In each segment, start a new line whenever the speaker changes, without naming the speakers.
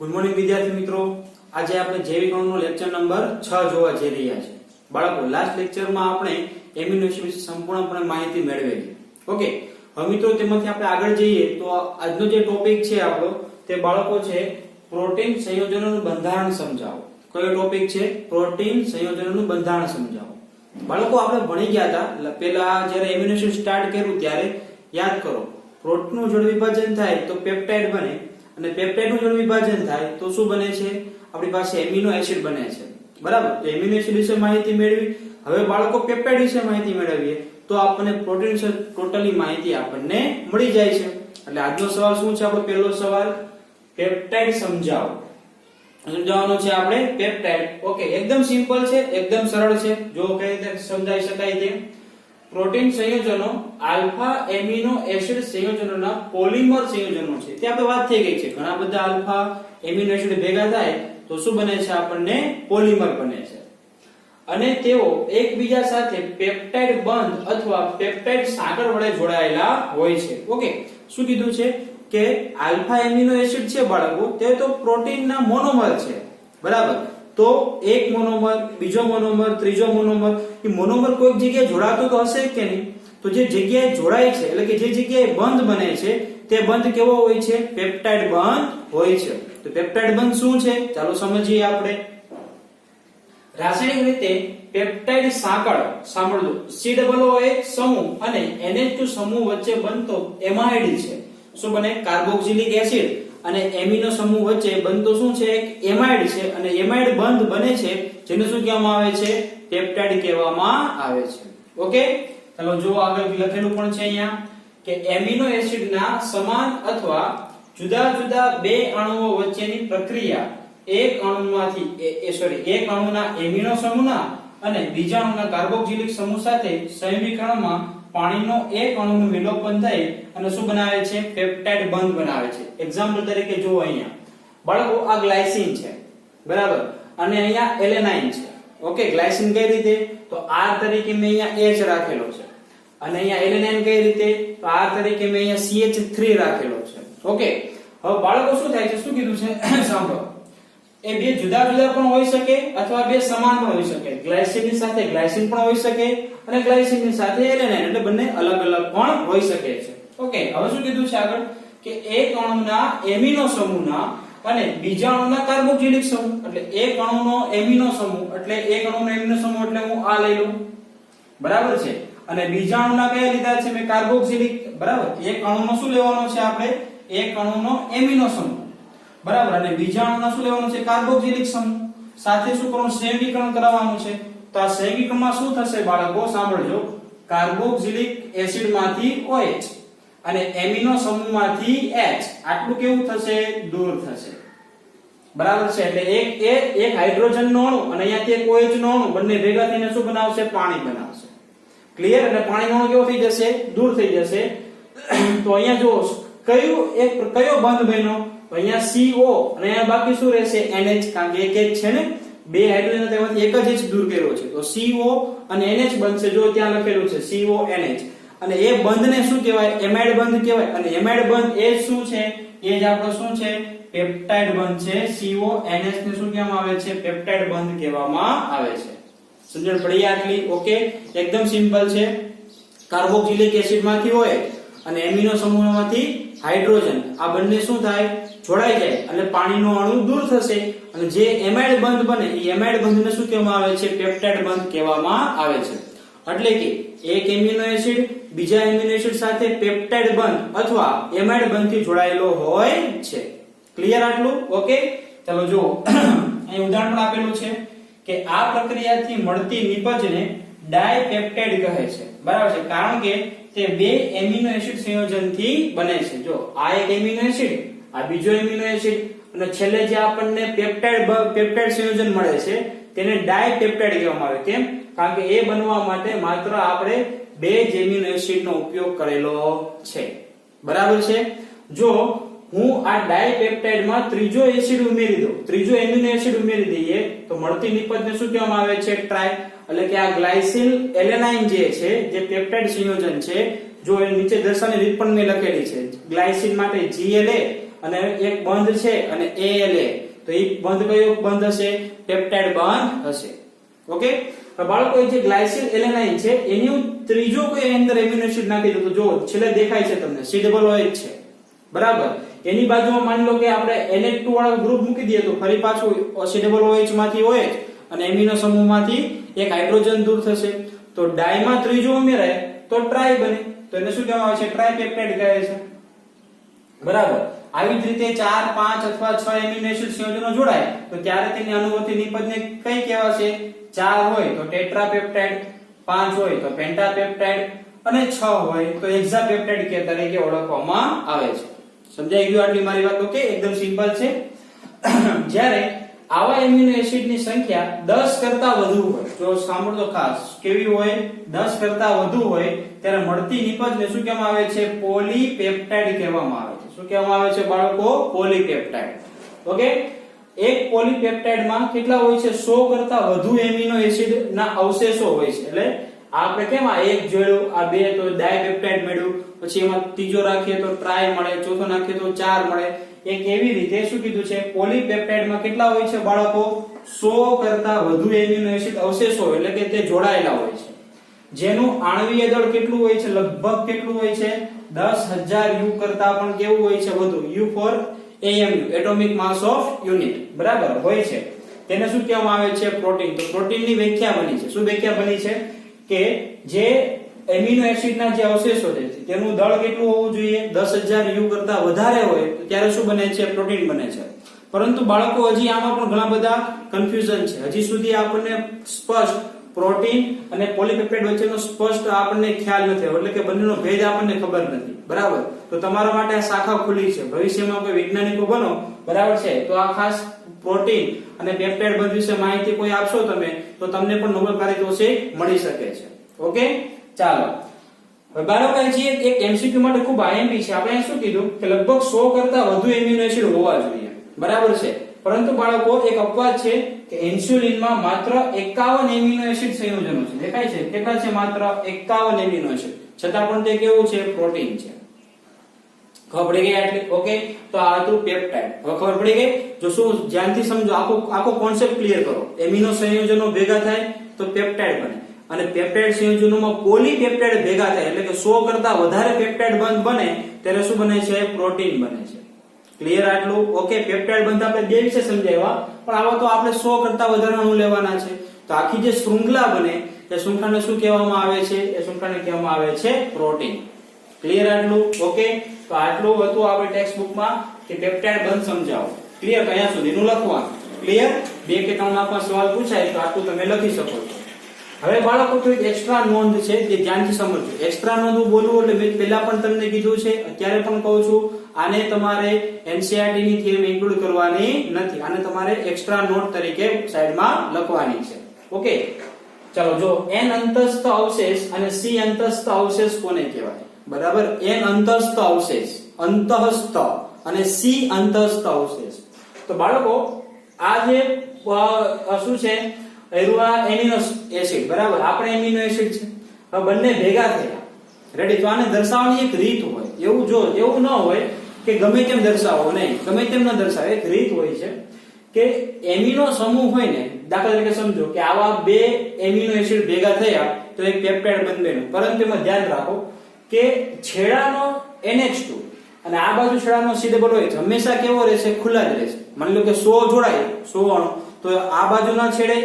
Good morning વિદ્યાર્થી મિત્રો, આજે આપણે જૈવિક અણુનો લેક્ચર નંબર 6 જોવા જઈ રહ્યા છે. બાળકો, લાસ્ટ લેક્ચરમાં આપણે એમિનો એસિડ વિશે સંપૂર્ણપણે માહિતી મેળવેલી. ઓકે, હવે મિત્રો તેમાંથી આપણે આગળ જઈએ તો આજનો જે ટોપિક છે આપણો તે બાળકો છે પ્રોટીન સંયોજનોનું બંધારણ સમજાવો. કયો ટોપિક છે? પ્રોટીન સંયોજનોનું બંધારણ સમજાવો. બાળકો, આપણે ભણી ગયા હતા પહેલા જ્યારે એમિનો એસિડ સ્ટાર્ટ કર્યું ત્યારે યાદ કરો, પ્રોટીનનું જળ વિભાજન થાય તો પેપ્ટાઇડ બને અને પેપ્ટાઇડનું જળ વિભાજન થાય તો શું બને છે? આપણી પાસે એમિનો એસિડ બને છે. બરાબર? તો એમિનો એસિડ વિશે માહિતી મેળવી. હવે બાળકો પેપ્ટાઇડ વિશે માહિતી મેળવીએ તો આપણને પ્રોટીન વિશે ટોટલી માહિતી આપણને મળી જાય છે. એટલે આજનો સવાલ શું છે? આપણો પહેલો સવાલ પેપ્ટાઇડ સમજાવો. સમજાવવાનો છે આપણે પેપ્ટાઇડ. ઓકે, એકદમ સિમ્પલ છે, એકદમ સરળ છે. જો કઈ રીતે સમજાવી શકાય તેમ. પ્રોટીન સંયોજનો આલ્ફા એમિનો એસિડ સંયોજનોના પોલિમર સંયોજનો છે. તે આપણે વાત થઈ ગઈ છે. ઘણા બધા આલ્ફા એમિનો એસિડ ભેગા થાય તો શું બને છે? આપણને પોલિમર બને છે. અને તેઓ એકબીજા સાથે પેપ્ટાઇડ બંધ અથવા પેપ્ટાઇડ સાંકળ વડે જોડાયેલા હોય છે. ઓકે, શું કીધું છે કે આલ્ફા એમિનો એસિડ છે બાળકો, તે તો પ્રોટીનના મોનોમર છે. બરાબર? તો એક મોનોમર, બીજો મોનોમર, ત્રીજો મોનોમર, એ મોનોમર કોઈક જગ્યાએ જોડાતો તો હશે કે નહીં? તો જે જગ્યાએ જોડાય છે એટલે કે જે જગ્યાએ બંધ બને છે તે બંધ કેવો હોય છે? પેપ્ટાઇડ બંધ હોય છે. તો પેપ્ટાઇડ બંધ શું છે? ચાલો સમજીએ આપણે. રાસાયણિક રીતે પેપ્ટાઇડ સાંકળ, સાંભળજો, COOH સમૂહ અને NH2 સમૂહ વચ્ચે બનતો એમાઇડ છે. શું બને? કાર્બોક્સિલિક એસિડ અને એમિનો સમૂહ વચ્ચે બનતો શું છે? એક એમાઇડ છે. અને એમાઇડ બંધ બને છે જેને શું કહેવામાં આવે છે? પેપ્ટાઇડ કહેવામાં આવે છે. ઓકે, ચાલો જો આગળ લખેલું પણ છે અહીંયા કે એમિનો એસિડના સમાન અથવા જુદા જુદા બે અણુઓ વચ્ચેની પ્રક્રિયા એક અણુના એમિનો સમૂહના અને બીજા અણુના કાર્બોક્સિલિક સમૂહ સાથે સંયોગીકરણમાં પાણીનો એક અણુનું વિલોપન થઈ અને શું બનાવે છે? પેપ્ટાઇડ બંધ બનાવે છે. એક્ઝામ્પલ તરીકે જુઓ અહીંયા બાળકો, આ ગ્લાયસીન છે. બરાબર? અને અહીંયા એલેનાઇન છે. ઓકે, ગ્લાયસીન કઈ રીતે? તો R તરીકે મેં અહીંયા H રાખેલો છે. અને અહીંયા એલેનાઇન કઈ રીતે? તો R તરીકે મેં અહીંયા CH3 રાખેલો છે. ઓકે, હવે બાળકો શું થાય છે? શું કીધું છે? સાંભળો, એ બે જુદા જુદા પણ હોઈ શકે અથવા બે સમાન પણ હોઈ શકે. ગ્લાયસીનની સાથે ગ્લાયસીન પણ હોઈ શકે અને ગ્લાયસીનની સાથે એલેનાઇન, એટલે બંને અલગ અલગ પણ હોઈ શકે છે. ઓકે, હવે શું કીધું છે આગળ કે એક અણુના એમિનો સમૂહના અને બીજા અણુના કાર્બોક્સિલિક સમૂહ, એટલે એક અણુનો એમિનો સમૂહ એટલે એક અણુનો એમિનો સમૂહ એટલે હું આ લઈ લઉં. બરાબર છે? અને બીજા અણુના કયા લીધા છે મેં? કાર્બોક્સિલિક. બરાબર? એક અણુનો શું લેવાનો છે આપણે? એક અણુનો એમિનો સમૂહ. બરાબર? અને બીજા અણુનો શું લેવાનો છે? કાર્બોક્સિલિક સમૂહ. સાથે શું કરવાનું? સંયોગીકરણ કરાવવાનું છે. તો આ સંયોગીકરણમાં શું થશે બાળકો? સાંભળજો, કાર્બોક્સિલિક એસિડમાંથી OH અને એમિનો સમૂહમાંથી H, આટલું કેવું થશે? દૂર થશે. બરાબર છે? એટલે એક હાઇડ્રોજનનો અણુ અને અહીંયાથી એક OH નો અણુ બંને ભેગા થઈને શું બનાવશે? પાણી બનાવશે. ક્લિયર? એટલે પાણીનો અણુ કેવો થઈ જશે? દૂર થઈ જશે. તો અહીંયા જો કયો બંધ બન્યો? તો અહીંયા CO અને અહીંયા બાકી શું રહેશે? NH, કારણ કે એક H છે ને, બે હાઇડ્રોજન તેમાંથી એક જ H દૂર કર્યો છે. તો CO અને NH બનશે. જો ત્યાં લખેલું છે CONH. અને એ બંધને શું કહેવાય? એમાઇડ બંધ કહેવાય. અને એમાઇડ બંધ એ શું છે? એ જ આપણો શું છે? પેપ્ટાઇડ બંધ છે. CONH ને શું કહેવામાં આવે છે? પેપ્ટાઇડ બંધ કહેવામાં આવે છે. સમજણ પડી આટલી? ઓકે, એકદમ સિમ્પલ છે. કાર્બોક્સિલિક એસિડમાંથી હોય અને એમિનો સમૂહમાંથી હાઇડ્રોજન, આ બંને શું થાય? જોડાઈ જાય અને પાણીનો અણુ દૂર થશે. અને જે એમાઇડ બંધ બને એ એમાઇડ બંધને શું કહેવામાં આવે છે? પેપ્ટાઇડ બંધ કહેવામાં આવે છે. એટલે કે એક એમિનો એસિડ બીજા એમિનો એસિડ સાથે પેપ્ટાઇડ બંધ અથવા એમાઇડ બંધથી જોડાયેલો હોય છે. ક્લિયર આટલું? ઓકે, ચાલો જો અહીં ઉદાહરણ પણ આપેલું છે કે આ પ્રક્રિયાથી મળતી નિપજને ડાયપેપ્ટાઇડ કહે છે. બરાબર છે? કારણ કે તે બે એમિનો એસિડ સંયોજનથી બને છે. જો આ એક એમિનો એસિડ, આ બીજો એમિનો એસિડ, અને છેલ્લે જે આપણને પેપ્ટાઇડ સંયોજન મળે છે તેને ડાયપેપ્ટાઇડ કહેવામાં આવે. કેમ? કારણ કે એ બનવા માટે માત્ર આપણે બે જ એમિનો એસિડનો ઉપયોગ કરેલો છે. બરાબર છે? જો હું આ ડાયપેપ્ટાઇડમાં ત્રીજો એસિડ ઉમેરી દઉં, ત્રીજો એમિનો એસિડ ઉમેરી દઈએ તો મળતી નિપજને શું કહેવામાં આવે છે? ટ્રાય. એટલે કે આ ગ્લાયસિલ એલેનાઇન જે છે, જે પેપ્ટાઇડ સંયોજન છે, જો એ નીચે દર્શાવવાની રીત પણ મેં લખેલી છે. ગ્લાયસિન માટે GLA અને એક બંધ છે અને ALA, તો એ બંધ કયો બંધ હશે? પેપ્ટાઇડ બંધ હશે. ઓકે, તો બાળકો જે ગ્લાયસિલ એલેનાઇન છે એની ત્રીજો કોઈ અંદર એમિનો એસિડ નાખી દો તો જો છેલ્લે દેખાય છે તમને COOH છે, બરાબર. એની બાજુમાં માની લો કે આપણે NH2 વાળો ગ્રુપ મૂકી દઈએ તો ફરી પાછું COOH માંથી OH અને એમિનો સમૂહમાંથી એક હાઇડ્રોજન દૂર થશે, તો ડાયમાં ત્રીજો ઉમેરાય તો ટ્રાય બને, તો એને શું કહેવામાં આવે છે? ટ્રાયપેપ્ટાઇડ કહે છે, બરાબર. આવી જ રીતે 4, 5 અથવા 6 એમિનો એસિડ સંયોજનો જોડાય તો ત્યારે તેની અનુવર્તી નિપજને કઈ કહેવાશે? 4 હોય તો ટેટ્રાપેપ્ટાઇડ, 5 હોય તો પેન્ટાપેપ્ટાઇડ અને 6 હોય તો હેક્સાપેપ્ટાઇડ કે તરીકે ઓળખવામાં આવે છે. સમજાઈ ગયું આટલી મારી વાત? ઓકે, એકદમ સિમ્પલ છે. જ્યારે આવા એમિનો એસિડની સંખ્યા 10 કરતા વધુ હોય, જો સાંભળો ખાસ, કેવી હોય? 10 કરતા વધુ હોય ત્યારે મળતી નિપજને શું કહેવામાં આવે છે? પોલીપેપ્ટાઇડ કહેવામાં આવે છે. શું કહેવામાં આવે છે બાળકો? પોલીપેપ્ટાઇડ. ઓકે, એક પોલીપેપ્ટાઇડમાં કેટલા હોય છે? 100 કરતા વધુ એમિનો એસિડના અવશેષો હોય છે. એટલે આપણે કેમ આ એક જોડ્યું, આ બે તો ડાયપેપ્ટાઇડ મળ્યું, પછી એમાં ત્રીજો રાખીએ તો ટ્રાય મળે, ચોથો નાખીએ તો 4 મળે. એક એવી રીતે શું કીધું છે? પોલીપેપ્ટાઇડમાં કેટલા હોય છે બાળકો? 100 કરતા વધુ એમિનો એસિડ અવશેષો એટલે કે તે જોડાયેલા હોય છે. જેનું આણ્વીય દળ કેટલું હોય છે? લગભગ કેટલું હોય છે? 10,000 U કરતા પણ કેવું હોય છે? વધુ. U for AMU, atomic mass of unit, બરાબર હોય છે. તેને શું કહેવામાં આવે છે? પ્રોટીન. તો પ્રોટીનની વ્યાખ્યા બની છે. શું વ્યાખ્યા બની છે? કે જે એમિનો એસિડના જે અવશેષો છે તેનું દળ કેટલું હોવું જોઈએ? 10,000 U કરતા વધારે હોય તો ત્યારે શું બને છે? પ્રોટીન બને છે. પરંતુ બાળકો હજી આમાં પણ ઘણા બધા કન્ફ્યુઝન છે. હજી સુધી આપણને સ્પષ્ટ પ્રોટીન અને પોલીપેપ્ટાઇડ વચ્ચેનો સ્પષ્ટ આપણને ખ્યાલ નથી, એટલે કે બંનેનો ભેદ આપણને ખબર નથી, બરાબર. તો તમારા માટે આ શાખા ખુલી છે. ભવિષ્યમાં કોઈ વૈજ્ઞાનિકો બનો, બરાબર છે, તો આ ખાસ પ્રોટીન અને પેપ્ટાઇડ બંધ વિશે માહિતી કોઈ આપશો તમે તો તમને પણ નોબેલ પારિતોષિક મળી શકે છે. ઓકે, ચાલો હવે બાળકો એક MCQ માટે ખૂબ IMP છે. આપણે શું કીધું કે લગભગ 100 કરતા વધુ એમિનો એસિડ હોવા જોઈએ, બરાબર છે. પરંતુ બાળકો એક અપવાદ છે કે ઇન્સ્યુલિનમાં માત્ર 51 એમિનો એસિડ સંયોજનો છે. દેખાય છે? કેટલા છે? માત્ર 51 એમિનો એસિડ. છતાં પણ તે કેવું છે? પ્રોટીન છે. ખબર પડી ગઈ આટલી? ઓકે, તો આ હતું પેપ્ટાઇડ. હવે ખબર પડી ગઈ? જો શું ધ્યાનથી સમજો, આખો કોન્સેપ્ટ ક્લિયર કરો. એમિનો સંયોજનો ભેગા થાય તો પેપ્ટાઇડ બને અને પેપ્ટાઇડ સંયોજનોમાં પોલીપેપ્ટાઇડ ભેગા થાય એટલે કે 100 કરતા વધારે પેપ્ટાઇડ બંધ બને ત્યારે શું બને છે? પ્રોટીન બને છે. ક્લિયર આટલું? ઓકે, પેપ્ટાઇડ બંધ આપણે બે વિશે સમજાવ્યા, પણ આવા તો આપણે 100 કરતા વધારાનું લેવાના છે. તો આખી જે શૃંખલા બને એ શૃંખલાને શું કહેવામાં આવે છે? એ શૃંખલાને કહેવામાં આવે છે પ્રોટીન. ક્લિયર આટલું? ઓકે, તો આટલું હતું આપણે ટેક્સ્ટ બુકમાં કે પેપ્ટાઇડ બંધ સમજાવો. ક્લિયર? કયા સુધીનું લખવાનું? ક્લિયર? 2 કે 3 માર્કમાં સવાલ પૂછાય તો આટલું તમે લખી શકો છો. હવે બાળકો તો એક એક્સ્ટ્રા નોંધ છે જે ધ્યાનથી સમજજો. એક્સ્ટ્રા નોંધ હું બોલું એટલે મેં પહેલા પણ તમને કીધું છે, અત્યારે પણ કહું છું, આને તમારે NCERT ની થિયરી ઇન્ક્લુડ કરવાની નથી. આને તમારે એક્સ્ટ્રા નોટ તરીકે સાઈડમાં લખવાની છે. ઓકે, ચાલો જો N અંતસ્થ અવશેષ અને C અંતસ્થ અવશેષ કોને કહેવાય? બરાબર, N અંતસ્થ અવશેષ, અંતઃસ્થ, અને C અંતસ્થ અવશેષ. તો બાળકો આ જે શું છે? એમિનો એસિડ, બરાબર. આપણે એમિનો એસિડ છે, હવે બંને ભેગા થયા, રેડી. તો આને દર્શાવવાની એક રીત હોય. એવું ન હોય કે ગમે તેમ દર્શાવો, નહીં, ગમે તેમ ન દર્શાવે. એક રીત હોય છે કે એમિનો સમૂહ હોય ને, દાખલા તરીકે સમજો કે આવા બે એમિનો એસિડ ભેગા થયા તો એક પેપ્ટાઇડ બંધ બન્યું. પરંતુ એમાં ધ્યાન રાખો કે છેડાનો NH2 અને આ બાજુ છેડાનો COOH હંમેશા કેવો રહેશે? ખુલ્લા જ રહેશે. માની લો કે 100 જોડાય, 100 અણુ, તો આ બાજુના છેડે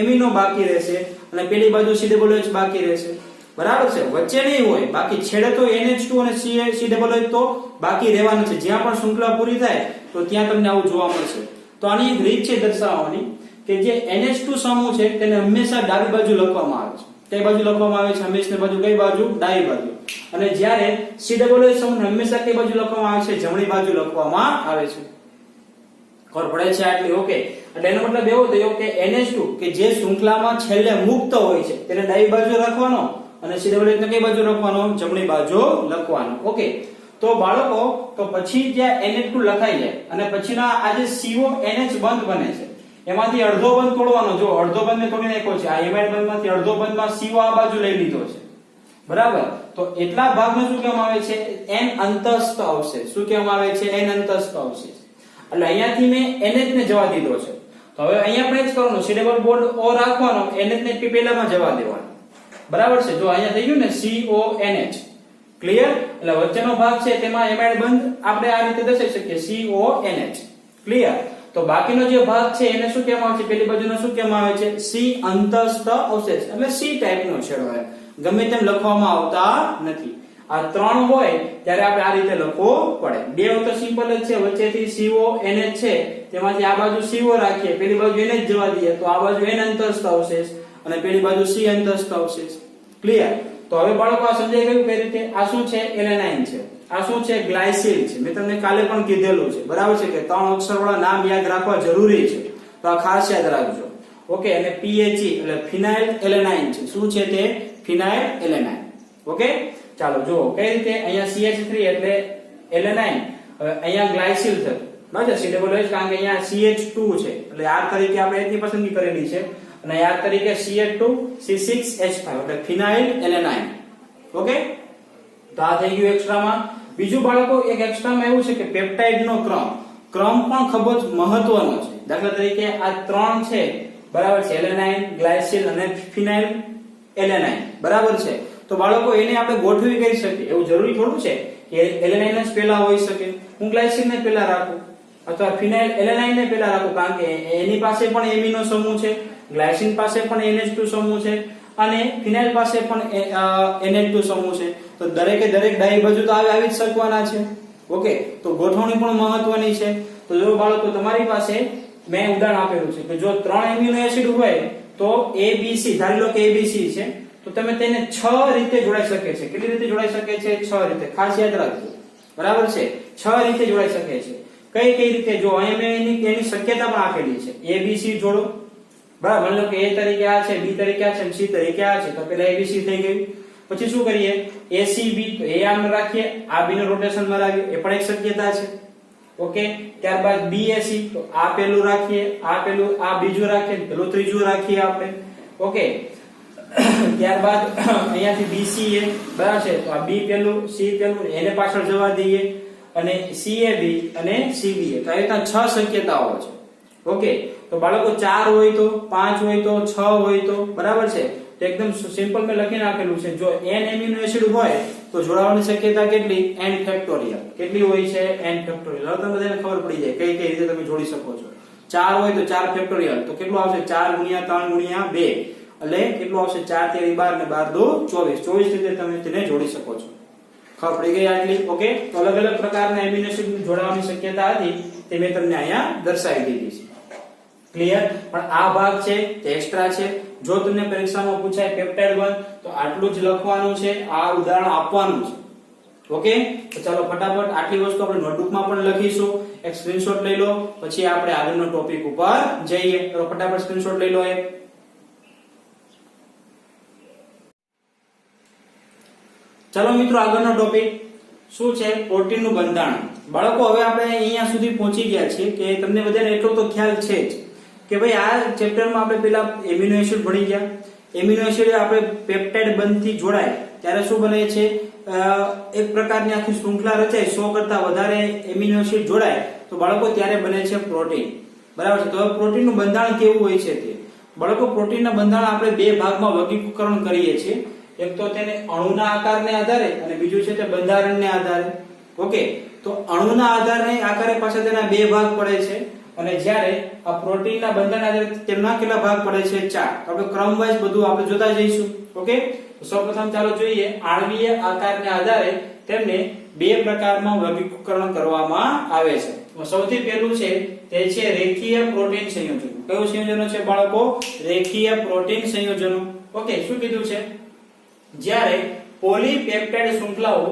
એમિનો બાકી રહેશે અને પેલી બાજુ COOH બાકી રહેશે, બરાબર છે. વચ્ચે નહીં હોય, બાકી છેડે તો NH2 અને COOH તો બાકી રહેવાનું છે. જ્યાં પણ શૃંખલા પૂરી થાય તો ત્યાં તમને આવું જોવા મળશે. તો આની એક રીત છે દર્શાવવાની કે જે NH2 સમૂહ છે તેને હંમેશા ડાબી બાજુ લખવામાં આવે છે. કઈ બાજુ લખવામાં આવે છે? હંમેશા બાજુ કઈ બાજુ? ડાબી બાજુ. અને જ્યારે COOH સમૂહ હંમેશા કઈ બાજુ લખવામાં આવે છે? જમણી બાજુ લખવામાં આવે છે. ખબર પડે છે આટલી? ઓકે, એટલે એનો મતલબ એવો થયો કે NH2 કે જે શૃંખલામાં છેલ્લે મુક્ત હોય છે તેને ડાબી બાજુ રાખવાનો અને COOH ને કઈ બાજુ રાખવાનો? જમણી બાજુ લખવાનો. ઓકે, તો બાળકો તો પછી જ્યાં NH2 લખાઈ જાય અને પછીના આ જે CONH બંધ બને છે એમાંથી અડધો બંધ તોડવાનો. જો અડધો બંધ ને તોડી નાખ્યો છે. આ એમાઇડ બંધમાંથી અડધો બંધમાં CO આ બાજુ લઈ લીધો છે, બરાબર. તો એટલા ભાગને શું કહેવામાં આવે છે n અંતસ્થ અવશેષ. શું કહેવામાં આવે છે n અંતસ્થ અવશેષ. એટલે અહીંયાથી મેં nh ને જવા દીધો છે. તો હવે અહીંયા આપણે જ કરવાનું સી ડબલ બોન્ડ ઓ રાખવાનો, nh ને પહેલામાં જવા દેવાનો. બરાબર છે. જો અહીંયા થઈ ગયું ને CONH. ક્લિયર? એટલે વચ્ચેનો ભાગ છે તેમાં એમાઇડ બંધ આપણે આ રીતે દર્શાવી શકીએ CONH. ક્લિયર? તો બાકીનો જે ભાગ છે એને શું કહેવામાં આવે છે? પેલી બાજુનો શું કહેવામાં આવે છે? C અંતસ્થ અવશેષ. એટલે C ટાઈપનો છેડો છે. ગમે તેમ લખવામાં આવતા નથી. આ 3 હોય ત્યારે આપણે આ રીતે લખવો પડે. બે તો સિમ્પલ જ છે, વચ્ચેથી CONH છે તેમાંથી આ બાજુ CO રાખીએ, પેલી બાજુ NH જવા દઈએ તો આ બાજુ N અંતસ્થ અવશેષ અને પેલી બાજુ C અંતસ્થ અવશેષ. ક્લિયર? તો હવે બાળકો આ સમજાઈ ગયું કઈ રીતે? આ શું છે? એલેનાઇન છે. આ શું છે? ગ્લાયસિલ છે. મેં તમને કાલે પણ કીધેલું છે, બરાબર છે, કે 3 અક્ષરવાળા નામ યાદ રાખવા જરૂરી છે. તો આ ખાસ યાદ રાખજો. ઓકે. અને PHE એટલે ફિનાઇલ એલેનાઇન છે. શું છે તે? ફિનાઇલ એલેનાઇન. ઓકે. ચાલો જુઓ કઈ રીતે. અહીંયા CH3 એટલે એલેનાઇન, હવે અહીંયા ગ્લાયસિલ થયું. બરાબર છે? COH કારણ કે અહીંયા CH2 છે એટલે R તરીકે આપણે એની પસંદગી કરેલી છે અને R તરીકે CH2C6H5 એટલે ફિનાઇલ એલેનાઇન. ઓકે. તો આ થઈ ગયું એક્સ્ટ્રામાં. બીજું બાળકો એક એક્સ્ટ્રામાં એવું છે કે પેપ્ટાઇડનો ક્રમ પણ ખૂબ જ મહત્વનો છે. દાખલા તરીકે આ 3 છે, બરાબર છે, એલેનાઇન, ગ્લાયસિલ અને ફિનાઇલ એલેનાઇન. બરાબર છે. તો બાળકો એને આપણે ગોઠવી કરી શકીએ. એવું જરૂરી થોડું છે કે એલેનાઇન જ પહેલા હોઈ શકે. હું ગ્લાયસિલ ને પહેલા રાખું અથવા ફિનાઇલ એલેનાઇન ને પહેલા રાખું કારણ કે એની પાસે પણ એમિનો સમૂહ છે, ગ્લાયસિન પાસે પણ NH2 સમૂહ છે અને ફિનાઇલ પાસે પણ NH2 સમૂહ છે. તો દરેકે દરેક ડાઈ બાજુ તો આવી જ શકવાના છે. ઓકે. તો ગોઠવણી પણ મહત્વની છે. તો જો બાળકો તમારી પાસે મેં ઉદાહરણ આપેલું છે કે જો 3 એમિનો એસિડ હોય તો ABC, ધારી લો કે ABC છે, તો તમે તેને 6 રીતે જોડાઈ શકે છે. કેટલી રીતે જોડાઈ શકે છે? 6 રીતે. ખાસ યાદ રાખજો. બરાબર છે? 6 રીતે જોડાઈ શકે છે. કઈ રીતે? જો અહીં મેં એની શક્યતા પણ આપેલી છે. ABC જોડો. બરાબર. માની લો કે A તરીકે આ છે, B તરીકે આ છે, C તરીકે આ છે, તો પહેલા ABC થઈ ગયું. પછી શું કરીએ? ACB, તો A આમ રાખીએ, આ B નો રોટેશનમાં રાખીએ, એ પણ એક શક્યતા છે. ઓકે. ત્યારબાદ BAC, તો આ પહેલું રાખીએ, આ બીજું રાખીએ, પેલું ત્રીજું રાખીએ આપણે. ઓકે. ત્યારબાદ અહીંયાથી BCA, બરાબર છે, તો આ B પહેલું, C પહેલું, એને પાછળ જવા દઈએ અને CAB અને CBA. તો આવી રીતના 6 શક્યતાઓ છે. ઓકે. તો બાળકો 4 હોય તો, 5 હોય તો, 6 હોય તો, બરાબર છે, તો એકદમ સિમ્પલ મેં લખી નાખેલું છે. જો n એમિનો એસિડ હોય તો જોડાવાની શક્યતા કેટલી? n factorial. કેટલી હોય છે? n factorial. હવે તમને બધાને ખબર પડી જાય કઈ રીતે તમે જોડી શકો છો. 4 હોય તો 4 ફેક્ટોરિયલ, તો કેટલું આવશે? 4 ગુણ્યા 3 ગુણ્યા 2 એટલે કેટલું આવશે? 4 તેરી 12 ને 12 દુ 24. 24 રીતે તમે તેને જોડી શકો છો. ખબર પડી ગઈ આટલી? ઓકે. તો અલગ અલગ પ્રકારના એમિનો એસિડ જોડાવાની શક્યતા હતી તે મેં તમને અહીંયા દર્શાવી દીધી છે. ક્લિયર? પણ આ ભાગ છે તે એક્સ્ટ્રા છે. જો તમને પરીક્ષામાં પૂછાય પેપ્ટાઇડ બંધ તો આટલું જ લખવાનું છે, આ ઉદાહરણ આપવાનું છે. ઓકે. તો ચાલો ફટાફટ આટલી વસ્તુ આપણે નોટબુકમાં પણ લખીશું. એક સ્ક્રીનશોટ લઈ લો, પછી આપણે આગળનો ટોપિક ઉપર જઈએ. તો ફટાફટ સ્ક્રીનશોટ લઈ લો. ચાલો મિત્રો, આગળનો ટોપિક શું છે? પ્રોટીનનું બંધારણ. બાળકો હવે આપણે અહીંયા સુધી પહોંચી ગયા છીએ કે તમને બધાને એટલો તો ખ્યાલ છે જ કે ભાઈ આ ચેપ્ટરમાં આપણે પેલા એમિનો એસિડ ભણી ગયા. એમિનો એસિડ આપણે પેપ્ટાઇડ બંધથી જોડાય ત્યારે શું બને છે? એક પ્રકારની આખી શૃંખલા રચાય, 100 કરતા વધારે એમિનો એસિડ જોડાય તો બાળકો ત્યારે બને છે પ્રોટીન. બરાબર છે? તો પ્રોટીનનું બંધારણ કેવું હોય છે તે બાળકો? પ્રોટીનના બંધારણ આપણે બે ભાગમાં વર્ગીકરણ કરીએ છીએ. એક તો તેને અણુના આકારને આધારે અને બીજું છે તે બંધારણને આધારે. ઓકે. તો અણુના આકારે પાછા તેના બે ભાગ પડે છે અને જ્યારે આ પ્રોટીનના બંધારણના આધારે તેમના કેટલા ભાગ પડે છે? 4. આપણે ક્રમ વાઇઝ બધું આપણે જોતા જઈશું. ઓકે. તો સૌપ્રથમ ચાલો જોઈએ આણ્વીય આકારને આધારે તેમને બે પ્રકારમાં વર્ગીકરણ કરવામાં આવે છે. સૌથી પહેલું છે તે છે રેખીય પ્રોટીન સંયોજનો. કયું સંયોજનો છે બાળકો? રેખીય પ્રોટીન સંયોજનો. ઓકે. શું કીધું છે? જ્યારે પોલીપેપ્ટાઇડ શૃંખલાઓ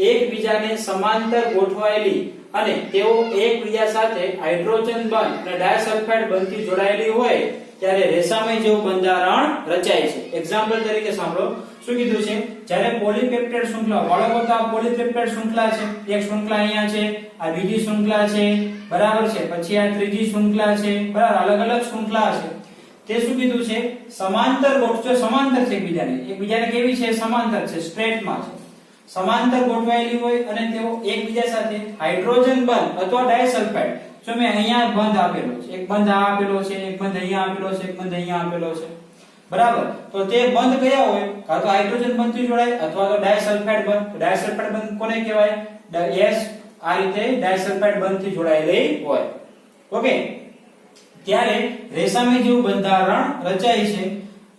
એકબીજાને સમાંતર ગોઠવાયેલી અને તેઓ એકબીજા સાથે હાઇડ્રોજન બંધ અને ડાયસલ્ફાઇડ બંધથી જોડાયેલી હોય ત્યારે રેસામય જેવું બંધારણ રચાય છે. એક્ઝામ્પલ તરીકે સાંભળો. શું કીધું છે? જ્યારે પોલીપેપ્ટાઇડ શૃંખલા, બાળકો તો આ પોલીપેપ્ટાઇડ શૃંખલા છે. એક શૃંખલા અહીંયા છે, આ બીજી શૃંખલા છે, બરાબર છે, પછી આ ત્રીજી શૃંખલા છે, બરાબર, અલગ અલગ શૃંખલા છે. તે શું કીધું છે? સમાંતર ગોઠવો. સમાંતર છે એકબીજાને કેવી છે? સમાંતર છે, સ્ટ્રેટમાં છે. સમાંતર ગોઠવાયેલી હોય અને તેઓ એકબીજા સાથે હાઇડ્રોજન બંધ અથવા ડાયસલ્ફાઇડ, જો મેં અહીંયા બંધ આપેલો છે, એક બંધ આ આપેલો છે, એક બંધ અહીંયા આપેલો છે, એક બંધ અહીંયા આપેલો છે, બરાબર, તો તે બંધ કયા હોય, કાં તો હાઇડ્રોજન બંધથી જોડાય અથવા તો ડાયસલ્ફાઇડ બંધ. ડાયસલ્ફાઇડ બંધ કોને કહેવાય? S આ રીતે ડાયસલ્ફાઇડ બંધથી જોડાયેલી હોય. ઓકે, ત્યારે રેસામી જેવું બંધારણ રચાય છે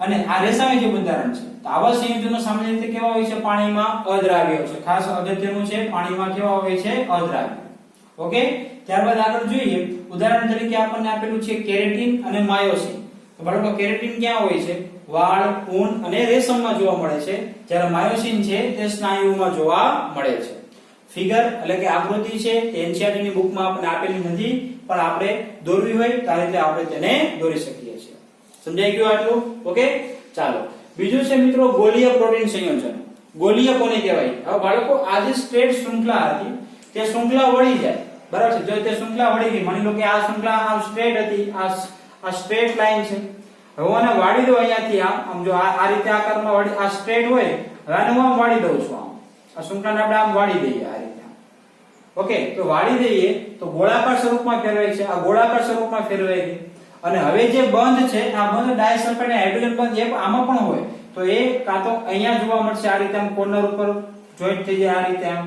અને આ રેસામી જેવું બંધારણ છે. તો આવા સંયોજનો સામાન્ય રીતે કેવા હોય છે? પાણીમાં અદ્રાવ્ય છે. ખાસ અગત્યનું છે, પાણીમાં કેવા હોય છે? અદ્રાવ્ય. ઓકે, ત્યારબાદ આગળ જોઈએ. ઉદાહરણ તરીકે આપણને આપેલું છે કેરેટિન અને માયોસિન. તો બાળકો કેરેટિન ક્યાં હોય છે? વાળ, ઊન અને રેશમમાં જોવા મળે છે, જ્યારે માયોસિન છે તે સ્નાયુમાં જોવા મળે છે. ફિગર એટલે કે આકૃતિ છે તે એનસીઈઆરટી ની બુકમાં આપણને આપેલી નથી, પણ આપણે દોરવી હોય તો આ રીતે આપણે તેને દોરી શકીએ છીએ. સમજાઈ ગયું આટલું? ઓકે, ચાલો. બીજું છે મિત્રો ગોલીય પ્રોટીન સંયોજન. ગોલીય કોને કહેવાય? હવે બાળકો આ જે સ્ટ્રેટ શૃંખલા હતી તે શૃંખલા વળી જાય, બરાબર છે. જો તે શૃંખલા વળી ગઈ, માની લો કે આ શૃંખલા આમ સ્ટ્રેટ હતી, આ સ્ટ્રેટ લાઈન છે, હવે આને વાળી દો અહીંયાથી આમ જો આ રીતે આકારમાં વાળી, આ સ્ટ્રેટ હોય, હવે આને હું આમ વાળી દઉં છું, આ શૃંખલાને આપણે આમ વાળી દઈએ આ રીતે. ઓકે, તો વાળી દઈએ તો ગોળાકાર સ્વરૂપમાં ફેરવાય છે, આ ગોળાકાર સ્વરૂપમાં ફેરવાય છે. અને હવે જે બંધ છે આ બંધ ડાયસલ્ફાઇડ અને હાઇડ્રોજન બંધ એ આમાં પણ હોય, તો એ કાં તો અહીંયા જોવા મળશે આ રીતે આમ કોર્નર ઉપર જોઈન્ટ થઈ જાય, આ રીતે આમ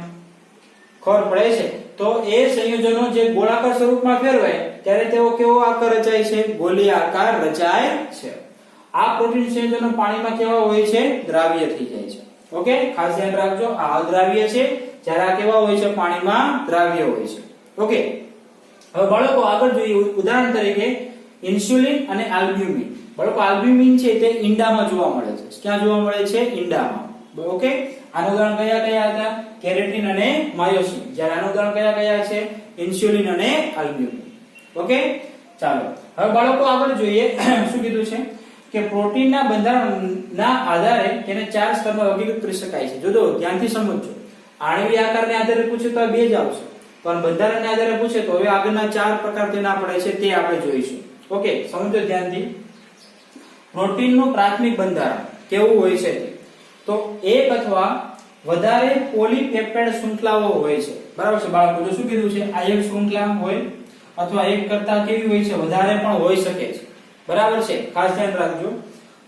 ખબર પડે છે. તો એ સંયોજનો જે ગોળાકાર સ્વરૂપમાં ફેરવાય ત્યારે તેઓ કેવો આકાર રચાય છે? ગોલીય આકાર રચાય છે. આ પ્રોટીન સંયોજનો પાણીમાં કેવા હોય છે? દ્રાવ્ય થઈ જાય છે. ઓકે, ખાસ ધ્યાન રાખજો, આ અદ્રાવ્ય છે, જ્યારે આ કેવા હોય છે? પાણીમાં દ્રાવ્ય હોય છે. ઓકે, હવે બાળકો આગળ જોઈએ. ઉદાહરણ તરીકે ઇન્સ્યુલિન અને આલ્બ્યુમિન. બાળકો આલ્બ્યુમિન છે તે ઈંડામાં જોવા મળે છે. ક્યાં જોવા મળે છે? ઈંડામાં. ઓકે, આનું ઉદાહરણ કયા કયા હતા? કેરેટિન અને માયોસિન. જ્યારે આનું ઉદાહરણ કયા કયા છે? ઇન્સ્યુલિન અને આલ્બ્યુમિન. ઓકે, ચાલો. હવે બાળકો આગળ જોઈએ. શું કીધું છે કે પ્રોટીનના બંધારણના આધારે તેને 4 સ્તરમાં વર્ગીકૃત કરી શકાય છે. જો ધ્યાનથી સમજજો. આણ્વિક આકારને આધારે પૂછે તો 2 જ આવશે, પણ બંધારણને આધારે પૂછે તો હવે આગળના 4 પ્રકાર તેના પડે છે તે આપણે જોઈશું. ઓકે, સમજો ધ્યાનથી. પ્રોટીનનું પ્રાથમિક બંધારણ કેવું હોય છે? તો એક અથવા વધારે પોલીપેપ્ટાઇડ શૃંખલાઓ હોય છે, બરાબર છે બાળકો. જો શું કીધું છે? આ એક શૃંખલા હોય અથવા એક કરતા કેવી હોય છે? વધારે પણ હોઈ શકે છે, બરાબર છે. ખાસ ધ્યાન રાખજો.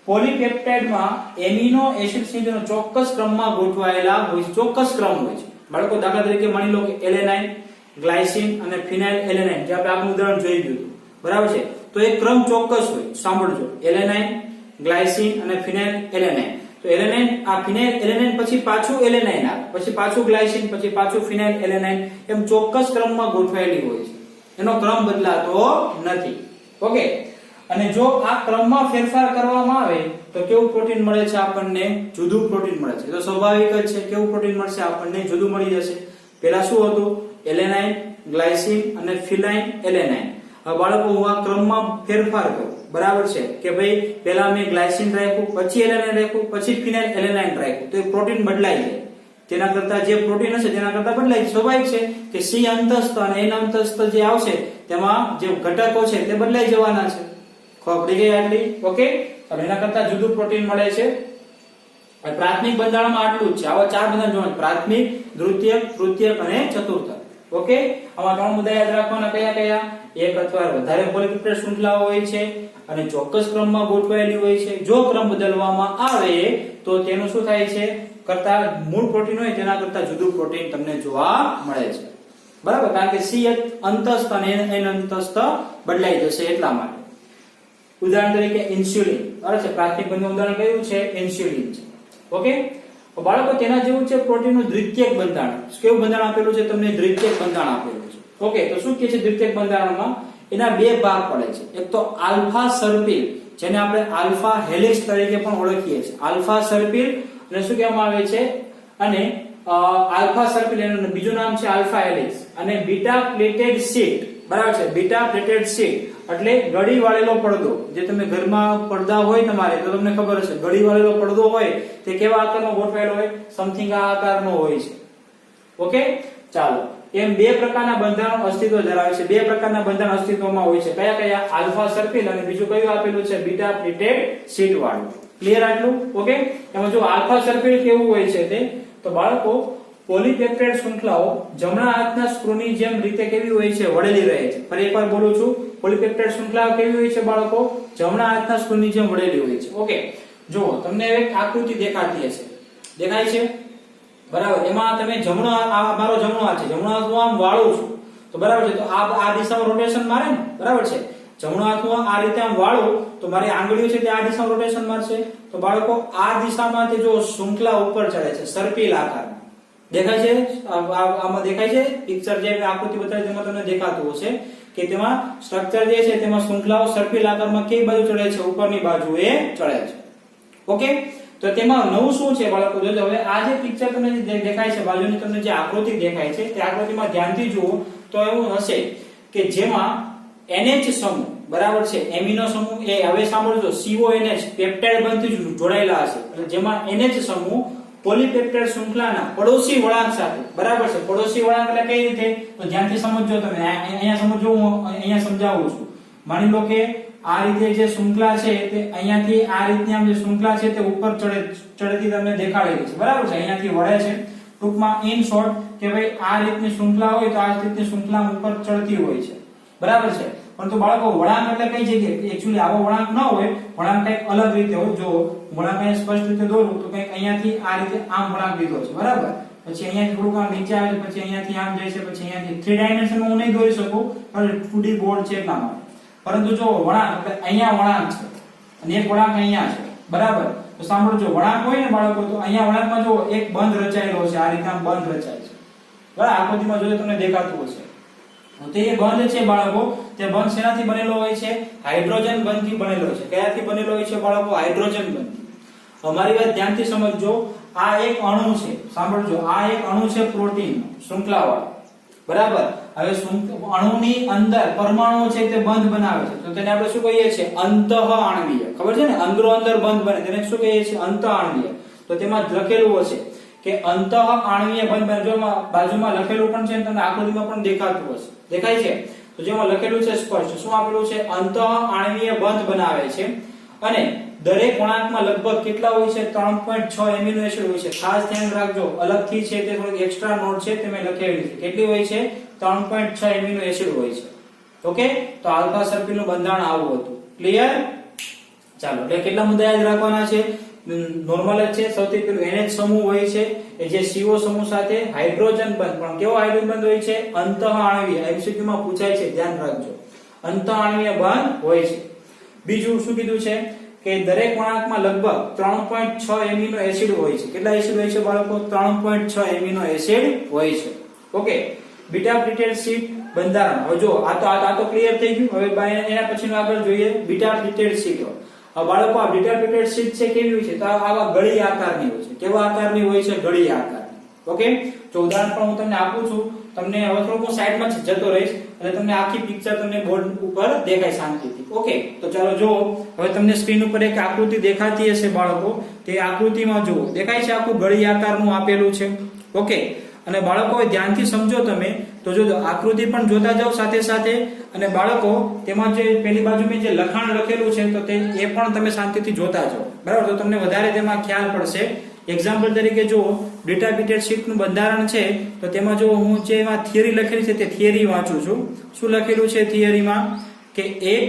પોલીપેપ્ટાઇડમાં એમિનો એસિડ સંયોજનો ચોક્કસ ક્રમમાં ગોઠવાયેલા હોય છે, ચોક્કસ ક્રમ હોય છે બાળકો. દાખલા તરીકે માની લો કે એલેનાઇન, ગ્લાયસિન અને ફિનાઇલ એલેનાઇન, જે આપણે આગળનું ઉદાહરણ જોઈ ગયું, બરાબર છે. તો એક ક્રમ ચોક્કસ હોય. સાંભળજો, એલેનાઇન, ગ્લાયસિન અને ફિનાઇલ એલેનાઇન. તો એલેનાઇન, આ ફિનાઇલ એલેનાઇન પછી પાછું એલેનાઇન આવે, પછી પાછું ગ્લાયસિન, પછી પાછું ફિનાઇલ એલેનાઇન, એમ ચોક્કસ ક્રમમાં ગોઠવાયેલી હોય છે. એનો ક્રમ બદલાતો નથી. ઓકે, અને જો આ ક્રમમાં ફેરફાર કરવામાં આવે તો કેવું પ્રોટીન મળે છે આપણને? જુદું પ્રોટીન મળે છે. તો સ્વાભાવિક જ છે, કેવું પ્રોટીન મળશે આપણને? જુદું મળી જશે. પહેલા શું હતું? એલેનાઇન, ગ્લાયસિન અને ફિનાઇલ એલેનાઇન. હવે બાળકો હું આ ક્રમમાં ફેરફાર કરું, બરાબર છે, કે ભાઈ પહેલા મેં ગ્લાયસિન રાખ્યું, પછી એલેનાઇન રાખ્યું, પછી ફિનાઇલ એલેનાઇન રાખ્યું, તો એ પ્રોટીન બદલાઈ જાય. તેના કરતા જે પ્રોટીન હશે તેના કરતા બદલાય. સ્વાભાવિક છે કે સી અંતસ્થ અને એન અંતસ્થ જે આવશે તેમાં જે ઘટકો છે તે બદલાઈ જવાના છે. ખબર પડી ગઈ આટલી? ઓકે, હવે એના કરતા જુદું પ્રોટીન મળે છે. પ્રાથમિક બંધારણમાં આટલું જ છે. આવા 4 બંધારણ જોવાના: પ્રાથમિક, દ્વિતીયક, તૃતીયક અને ચતુર્થક. ઓકે, આમાં 3 મુદ્દા યાદ રાખવાના. કયા કયા? એક અથવા વધારે પોલીપેપ્ટાઇડ શૃંખલાઓ હોય છે અને ચોક્કસ ક્રમમાં ગોઠવાયેલી હોય છે. જો ક્રમ બદલવામાં આવે તો તેનું શું થાય છે? કરતા મૂળ પ્રોટીન હોય તેના કરતા જુદું પ્રોટીન તમને જોવા મળે છે, બરાબર. કારણ કે સી અંતસ્થ અને એન અંતસ્થ બદલાઈ જશે એટલા માટે. ઉદાહરણ તરીકે ઇન્સ્યુલિન, બરાબર છે. પ્રાથમિક બંધનું ઉદાહરણ કયું છે? ઇન્સ્યુલિન છે. ઓકે, તો બાળકો તેના જેવું છે પ્રોટીનનું દ્વિતીયક બંધારણ. કેવું બંધારણ આપેલું છે તમને? દ્વિતીયક બંધારણ આપેલું છે. ઓકે, તો શું કહે છે દ્વિતીયક બંધારણમાં? એના 2 ભાગ પડે છે. એક તો આલ્ફા સર્પિલ, જેને આપણે આલ્ફા હેલિક્સ તરીકે પણ ઓળખીએ છીએ. આલ્ફા સર્પિલ અને શું કહેવામાં આવે છે? અને આલ્ફા સર્પિલ, એનું બીજું નામ છે આલ્ફા હેલિક્સ. અને બીટા પ્લેટેડ શીટ, બરાબર છે. બીટા પ્લેટેડ શીટ એટલે ગળી વાળેલો પડદો. જે તમે ઘરમાં પડદા હોય તમારે તો તમને ખબર હશે, ગળી વાળેલો પડદો હોય તે કેવા આકારમાં ગોઠવાયેલો હોય? સમથિંગ આ આકારનો હોય છે. ઓકે, ચાલો. એમ 2 પ્રકારના બંધારણ અસ્તિત્વ ધરાવે છે. 2 પ્રકારના બંધારણ અસ્તિત્વમાં હોય છે. કયા કયા? આલ્ફા સર્પિલ અને બીજું કયું આપેલું છે? બીટા પ્લેટેડ શીટ વાળું. ક્લિયર આટલું? ઓકે, એમાં જો આલ્ફા સર્પિલ કેવું હોય છે? તે તો બાળકો પોલીપેપ્ટાઇડ શૃંખલાઓ જમણા હાથના સ્ક્રૂની જેમ રીતે કેવી હોય છે? વળેલી રહે છે. ફરી એકવાર બોલું છું, પોલીપેપ્ટાઇડ શૃંખલાઓ કેવી હોય છે બાળકો? જમણા હાથના સ્ક્રૂની જેમ વળેલી હોય છે. ઓકે, જુઓ તમને એક આકૃતિ દેખાતી હશે, દેખાય છે? બરાબર. એમાં તમે જમણો આ મારો જમણો હાથ છે, જમણો હાથ હું આમ વાળું છું, તો બરાબર છે, તો આ દિશામાં રોટેશન મારે ને, બરાબર છે. જમણો હાથ હું આ રીતે આમ વાળું તો મારી આંગળીઓ છે તે આ દિશામાં રોટેશન મારશે. તો બાળકો આ દિશામાંથી જો શૃંખલા ઉપર ચડે છે સર્પિલ આકારમાં, દેખાય છે? આમાં દેખાય છે પિક્ચર જે આકૃતિ બતાવી તેમાં તમને દેખાતું હશે કે તેમાં સ્ટ્રક્ચર જે છે તેમાં શૃંખલાઓ સર્પિલ આકારમાં કઈ બાજુ ચડે છે? ઉપરની બાજુએ ચડે છે. ઓકે, તો તેમાં નવું શું છે બાળકો? જોજો હવે આ જે પિક્ચર તમને દેખાય છે, બાજુની તમને જે આકૃતિ દેખાય છે તે આકૃતિમાં ધ્યાનથી જુઓ તો એવું હશે કે જેમાં NH સમૂહ, બરાબર છે, એમિનો સમૂહ એ હવે સાંભળજો CONH પેપ્ટાઇડ બંધથી જોડાયેલા હશે, એટલે જેમાં NH સમૂહ પોલીપેપ્ટાઇડ શૃંખલાના પડોશી વળાંક સાથે, બરાબર છે. પડોશી વળાંક એટલે કઈ રીતે? તો ધ્યાનથી સમજજો તમે, અહીંયા સમજો, હું અહીંયા સમજાવું છું. માની લો કે આ રીતે જે શૃંખલા છે તે અહીંયાથી આ રીતની આમ જે શૃંખલા છે તે ઉપર ચડતી તમને દેખાડેલી છે, બરાબર છે. અહીંયાથી વળે છે. ટૂંકમાં ઇન શોર્ટ કે ભાઈ આ રીતની શૃંખલા હોય તો આ રીતની શૃંખલા ઉપર ચડતી હોય છે, બરાબર છે. પરંતુ બાળકો વળાંક એટલે કઈ જગ્યાએ? એકચ્યુઅલી આવો વળાંક ન હોય, વળાંક કંઈક અલગ રીતે હોય. જો વળાંક અહીંયા સ્પષ્ટ રીતે દોરું તો કંઈક અહીંયાથી આ રીતે આમ વળાંક લીધો છે, બરાબર. પછી અહીંયા થોડુંક આમ નીચે આવે, પછી અહીંયાથી આમ જાય છે, પછી અહીંયાથી 3 ડાયમેન્શનમાં હું નહીં દોરી શકું કારણ 2D બોર્ડ છે એટલા માટે. પરંતુ જો વળાંક એટલે અહીંયા વળાંક છે અને એક વળાંક અહીંયા છે, બરાબર. તો સાંભળજો, વળાંક હોય ને બાળકો તો અહીંયા વળાંકમાં જો એક બંધ રચાયેલો છે, આ રીતે આમ બંધ રચાય છે, બરાબર. આકૃતિમાં જોઈએ તમને દેખાતું હશે. તો એ બંધ છે બાળકો, તે બંધ શેનાથી બનેલો હોય છે? હાઇડ્રોજન બંધથી બનેલો છે. કયાથી બનેલો હોય છે બાળકો? હાઇડ્રોજન બંધથી. અમારી વાત ધ્યાનથી સમજજો. આ એક અણુ છે, સાંભળજો, આ એક અણુ છે પ્રોટીન શૃંખલાવાળો, બરાબર. હવે અણુની અંદર પરમાણુઓ છે તે બંધ બનાવે છે, તો તેને આપણે શું કહીએ છીએ? અંતઃઆણવીય. ખબર છે ને? અંદરો અંદર બંધ બને તેને શું કહીએ છીએ? અંતઃઆણવીય. તો તેમાં લખેલું હશે કે અંતઃઆણવીય બંધ બને. જો બાજુમાં લખેલું પણ છે, તમને આકૃતિમાં પણ દેખાતું હશે, દેખાય છે? તો જેમાં લખેલું છે સ્પષ્ટ, શું આપેલું છે? અંતઃઆણવીય બંધ બનાવે છે. અને દરેક વળાંકમાં લગભગ કેટલા હોય છે? 3.6 એમિનો એસિડ હોય છે. ખાસ ધ્યાન રાખજો, અલગથી છે તે થોડીક એક્સ્ટ્રા નોટ છે તે મેં લખેલી છે. કેટલી હોય છે? 3.6 એમિનો એસિડ હોય છે. ઓકે, તો આલ્ફા સર્પિલનું બંધારણ આવું હતું. ક્લિયર? ચાલો, એટલે કેટલા મુદ્દા યાદ રાખવાના છે? નોર્મલ જ છે. સૌથી પહેલું NH સમૂહ હોય છે એ જે CO સમૂહ સાથે હાઇડ્રોજન બંધ, પણ કેવો હાઇડ્રોજન બંધ હોય છે? અંતઃઆણવીય. MCQ માં પૂછાય છે, ધ્યાન રાખજો. અંતઃઆણવીય બંધ હોય છે. બીજું શું કીધું છે કે દરેક વળાંકમાં લગભગ 3.6 એમિનો એસિડ હોય છે. કેટલા એસિડ હોય છે બાળકો? 3.6 એમિનો એસિડ હોય છે. ઓકે, બીટા પ્લેટેડ શીટ બંધારણ. હવે જો આ તો ક્લિયર થઈ ગયું. હવે એના પછીનું આગળ જોઈએ બીટા પ્લેટેડ શીટ. બાળકો આ બીટા પ્લેટેડ શીટ છે કેવી હોય છે? તો આવા ગળી આકારની હોય છે. કેવા આકારની હોય છે? ગળી આકારની. ઓકે, જો ઉદાહરણ પણ હું તમને આપું છું, તમને હવે થોડું હું સાઈડમાં જતો રહીશ એટલે તમને આખી પિક્ચર તમને બોર્ડ ઉપર દેખાય શાંતિથી. ઓકે, તો ચાલો જો હવે તમને સ્ક્રીન ઉપર એક આકૃતિ દેખાતી હશે બાળકો, તે આકૃતિમાં જુઓ, દેખાય છે આખું ગળી આકારનું આપેલું છે. ઓકે, અને બાળકો ધ્યાનથી સમજો તમે, તો જો આકૃતિ પણ જોતા જાઓ સાથે સાથે, અને બાળકો તેમાં જે પેલી બાજુ મેં જે લખાણ લખેલું છે તો તે એ પણ તમે શાંતિથી જોતા જાઓ, બરાબર. તો તમને વધારે તેમાં ખ્યાલ પડશે. એક્ઝામ્પલ તરીકે જો બીટા પ્લેટેડ શીટનું બંધારણ છે તો તેમાં જો હું જે એમાં થિયરી લખેલી છે તે થિયરી વાંચું છું. શું લખેલું છે થિયરીમાં? કે એક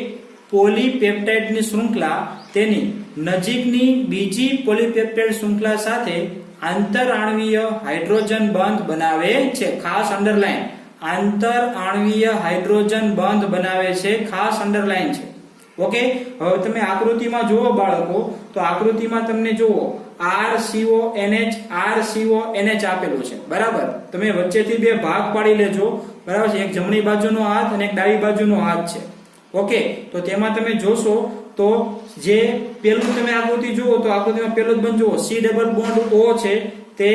પોલીપેપ્ટાઇડની શૃંખલા તેની નજીકની બીજી પોલીપેપ્ટાઇડ શૃંખલા સાથે આંતરઆણવીય હાઇડ્રોજન બંધ બનાવે છે. ખાસ અંડરલાઈન, આંતરઆણવીય હાઇડ્રોજન બંધ બનાવે છે, ખાસ અંડરલાઈન છે. ઓકે, હવે તમે આકૃતિમાં જુઓ બાળકો, તો આકૃતિમાં તમને જુઓ RCONH આપેલું છે, બરાબર. તમે વચ્ચેથી બે ભાગ પાડી લેજો, બરાબર છે. એક જમણી બાજુનો હાથ અને એક ડાબી બાજુનો હાથ છે. ઓકે, તો તેમાં તમે જોશો તો જે પેલું તમે આકૃતિ જુઓ તો આકૃતિમાં પેલું જ બંધ જુઓ, C ડબલ બોન્ડ O છે તે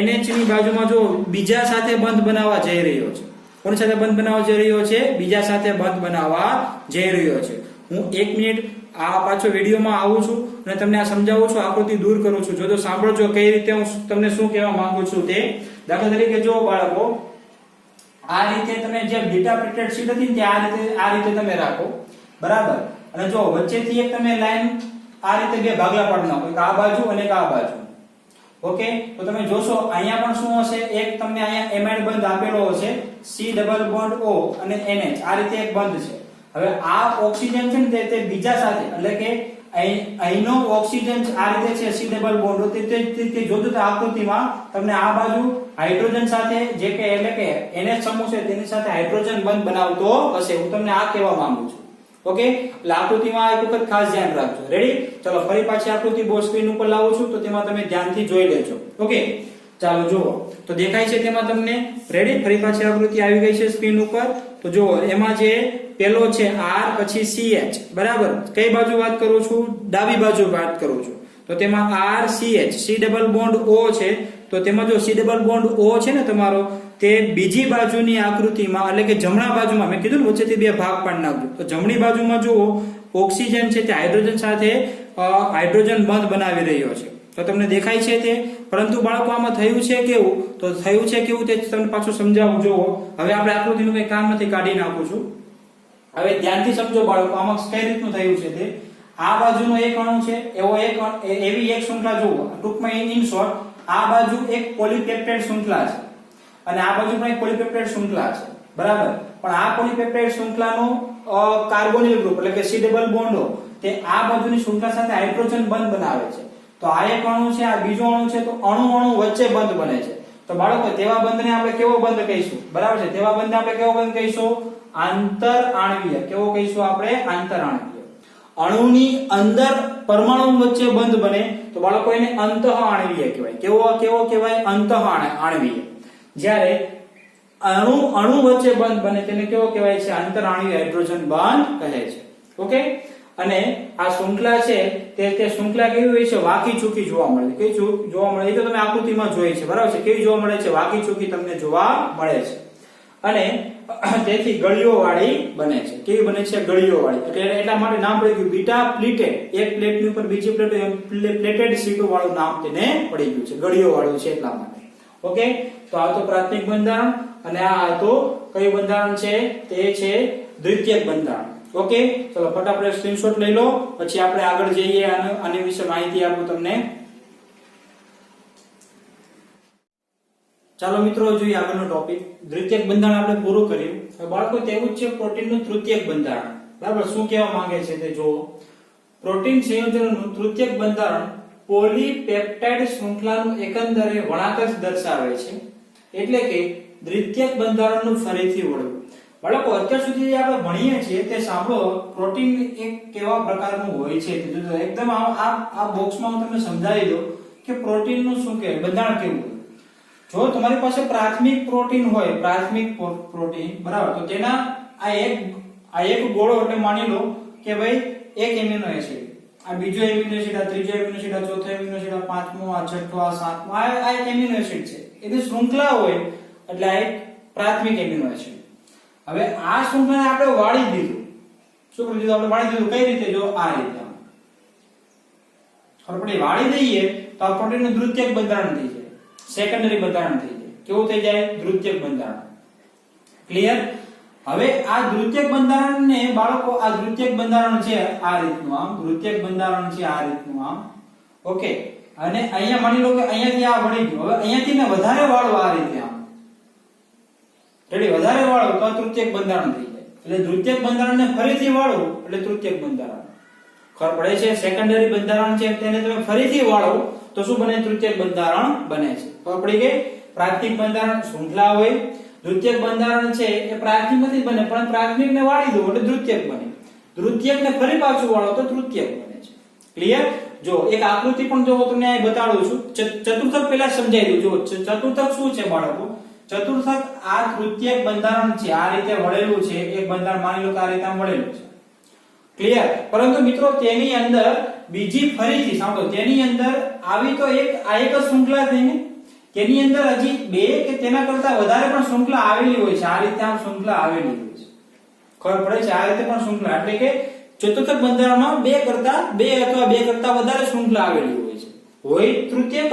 NH ની બાજુમાં જો બીજા સાથે બંધ બનાવવા જઈ રહ્યો છે. કોની સાથે બંધ બનાવવા જઈ રહ્યો છે? બીજા સાથે બંધ બનાવવા જઈ રહ્યો છે. હું 1 મિનિટ આ પાછો વિડીયોમાં આવું છું અને તમને આ સમજાવું છું, આકૃતિ દૂર કરું છું. જો સાંભળજો કઈ રીતે હું તમને શું કહેવા માંગુ છું તે. દાખલા તરીકે જો બાળકો, આ રીતે તમે જે બીટા પ્લેટેડ શીટ હતી ને આ રીતે તમે રાખો, બરાબર. અને જો વચ્ચેથી એક તમે લાઈન આ રીતે બે ભાગલા પાડી નાખો, એક આ બાજુ અને એક આ બાજુ. ઓકે, તો તમે જોશો અહીંયા પણ શું હશે, એક તમને અહીંયા એમાઇડ બંધ આપેલો હશે C ડબલ બોન્ડ O અને NH, આ રીતે એક બંધ છે. હવે આ ઓક્સિજન છે ને તે બીજા સાથે એટલે કે અહીંનો ઓક્સિજન આ રીતે છે C ડબલ બોન્ડ, તે જોજો તો આકૃતિમાં તમને આ બાજુ હાઇડ્રોજન સાથે જે કે એટલે કે NH સમૂહ છે તેની સાથે હાઇડ્રોજન બંધ બનાવતો હશે. હું તમને આ કહેવા માંગુ છું. ઓકે, એટલે આકૃતિમાં એક વખત ખાસ ધ્યાન રાખજો. રેડી? ચલો ફરી પાછી આકૃતિ બોર્ડ સ્ક્રીન ઉપર લાવું છું તો તેમાં તમે ધ્યાનથી જોઈ લેજો. ઓકે, ચાલો જુઓ તો દેખાય છે તેમાં તમને. રેડી? ફરી પાછી આકૃતિ આવી ગઈ છે સ્ક્રીન ઉપર. તો જુઓ એમાં જે પેલો છે R પછી CH, બરાબર? કઈ બાજુ વાત કરું છું? ડાબી બાજુ વાત કરું છું. તો તેમાં R CH C double bond O છે. તો તેમાં જો C ડબલ બોન્ડ O છે ને તમારો, તે બીજી બાજુની આકૃતિમાં એટલે કે જમણા બાજુમાં મેં કીધું ને વચ્ચેથી બે ભાગ પાડી નાખજો. તો જમણી બાજુમાં જુઓ ઓક્સિજન છે તે હાઇડ્રોજન સાથે હાઇડ્રોજન બંધ બનાવી રહ્યો છે. તો તમને દેખાય છે તે. પરંતુ બાળકો આમાં થયું છે કેવું? તો થયું છે કેવું તે તમને પાછું સમજાવું. જુઓ હવે આપણે આકૃતિનું કઈ કામ નથી, કાઢી નાખું છું. હવે ધ્યાનથી સમજો બાળકો આમાં કઈ રીતનું થયું છે તે. આ બાજુનો એક અણુ છે એવી એક શૃંખલા જુઓ, ટૂંકમાં ઇન શોર્ટ આ બાજુ એક પોલીપેપ્ટાઇડ શૃંખલા છે અને આ બાજુ પણ એક પોલીપેપ્ટાઇડ શૃંખલા છે, બરાબર? પણ આ પોલીપેપ્ટાઇડ શૃંખલાનો કાર્બોનિલ ગ્રુપ એટલે કે C ડબલ બોન્ડો તે આ બાજુની શૃંખલા સાથે હાઇડ્રોજન બંધ બનાવે છે. તો આ એક અણુ છે, આ બીજો અણુ છે, તો અણુ વચ્ચે બંધ બને છે. તો બાળકો તેવા બંધને આપણે કેવો બંધ કહીશું? બરાબર છે, તેવા બંધને આપણે કેવો બંધ કહીશું? આંતર આણવીય. કેવો કહીશું આપણે? આંતર આણવીય. અણુની અંદર પરમાણુ વચ્ચે બંધ બને તો બાળકો એને અંતઃ આણવીય કહેવાય. કેવો કહેવાય? અંતઃ આણવીય. જ્યારે અણુ વચ્ચે બંધ બને તેને કેવો કહેવાય છે? આંતર આણવીય હાઇડ્રોજન બંધ કહે છે. ઓકે, અને આ શૃંખલા છે તે શૃંખલા કેવી હોય છે? વાકી ચૂકી જોવા મળે. કેવી જોવા મળે? એ તો તમે આકૃતિમાં જોઈ છે, બરાબર છે? કેવી જોવા મળે છે? વાકી ચૂકી તમને જોવા મળે છે. અને તેથી ગળીઓ વાળી બને છે. કેવી બને છે? ગળીઓ વાળી. એટલે એટલા માટે નામ પડી ગયું બીટા પ્લેટેડ. એક પ્લેટની ઉપર બીજી પ્લેટેડ સીટો વાળું નામ તેને પડી ગયું છે, ગળીઓ વાળું છે એટલા માટે. ઓકે, તો આ તો પ્રાથમિક બંધારણ અને આ તો કયું બંધારણ છે? તે છે દ્વિતીયક બંધારણ. ઓકે, ચલો ફટાફટ સ્ક્રીનશોટ લઈ લો, પછી આપણે આગળ જઈએ આની વિશે માહિતી આપું તમને. ચાલો મિત્રો જોઈએ આગળનો ટોપિક. દ્વિતીયક બંધારણ આપણે પૂરું કર્યું. હવે બાળકો તેવું જ છે પ્રોટીનનું તૃતીયક બંધારણ. બરાબર? શું કહેવા માંગે છે તે જુઓ. પ્રોટીન સંયોજનોનું તૃતીયક બંધારણ પોલીપેપ્ટાઇડ શૃંખલાનું એકંદરે વળાંક જ દર્શાવે છે. એટલે કે દ્વિતીયક બંધારણનું ફરીથી વળવું. બાળકો અત્યાર સુધી આપણે ભણીએ છીએ તે સાંભળો, પ્રોટીન એક કેવા પ્રકારનું હોય છે એકદમ આ બોક્સમાં હું તમને સમજાવી દઉં કે પ્રોટીનનું શું કહેવાય, બંધારણ કેવું હોય. જો તમારી પાસે પ્રાથમિક પ્રોટીન હોય, પ્રાથમિક પ્રોટીન, બરાબર, તો તેના આ એક ગોળો એટલે માની લો કે ભાઈ એક એમિનો એસિડ, આ બીજો એમિનો એસિડ, આ ત્રીજો એમિનો એસિડ, આ ચોથો એમિનો એસિડ, આ પાંચમો, આ છઠ્ઠો, આ સાતમો, આ એક એમિનો એસિડ છે. એની શૃંખલા હોય એટલે આ એક પ્રાથમિક એમિનો એસિડ. હવે આ શૃંખલાને આપણે વાળી દીધું. શું કરી દીધું? આપણે વાળી દીધું. કઈ રીતે? જો આ રીતે આપણે વાળી દઈએ તો આ પ્રોટીનનું દ્વિતીયક બંધારણ થઈ જાય, સેકન્ડરી બંધારણ થઈ જાય. કેવું થઈ જાય? દ્વિતીયક બંધારણ. ક્લિયર? હવે આ દ્વિતીયક બંધારણને બાળકો, આ દ્વિતીયક બંધારણ છે આ રીતનું, આમ દ્વિતીયક બંધારણ છે આ રીતનું, આમ. ઓકે, અને અહીંયા માની લો કે અહીંયાથી આ વળી ગયું. હવે અહીંયાથી ને વધારે વાળો આ રીતે, આમ રેડી, વધારે વાળો તો આ તૃતીયક બંધારણ થઈ જાય. એટલે દ્વિતીયક બંધારણને ફરીથી વાળો એટલે તૃતીયક બંધારણ. ખબર પડે છે? સેકન્ડરી બંધારણ છે તેને તમે ફરીથી વાળો તો શું બને? તૃતીયક બંધારણ બને છે. ખબર પડી ગઈ? પ્રાથમિક બંધારણ શૃંખલા હોય, દ્વિતીયક બંધારણ છે એ પ્રાથમિકમાંથી બને પણ પ્રાથમિકને વાળી દો એટલે દ્વિતીયક બને. દ્વિતીયકને ફરી પાછું વાળો તો તૃતીયક બને છે. ક્લિયર? જો એક આકૃતિ પણ જો હું તમને અહીં બતાડું છું. ચતુર્થક પહેલા સમજાવી દઉં. જો ચતુર્થક શું છે બાળકો? ચતુર્થક આ તૃતીયક બંધારણ છે આ રીતે વળેલું છે. એક બંધારણ માની લો કે આ રીતે આમ વળેલું છે. ક્લિયર? પરંતુ મિત્રો તેની અંદર બીજી ફરીથી સાંભળો, તેની અંદર આવી તો એક જ શૃંખલા થઈ ને, તેની અંદર હજી બે કે તેના કરતા વધારે પણ શૃંખલા આવેલી હોય છે. આ રીતે આમ શૃંખલા આવેલી હોય છે. ખબર પડે છે? આ રીતે પણ શૃંખલા એટલે કે ચતુર્થક બંધારણમાં બે અથવા બે કરતા વધારે શૃંખલા આવેલી હોય છે. હોય તૃતીયક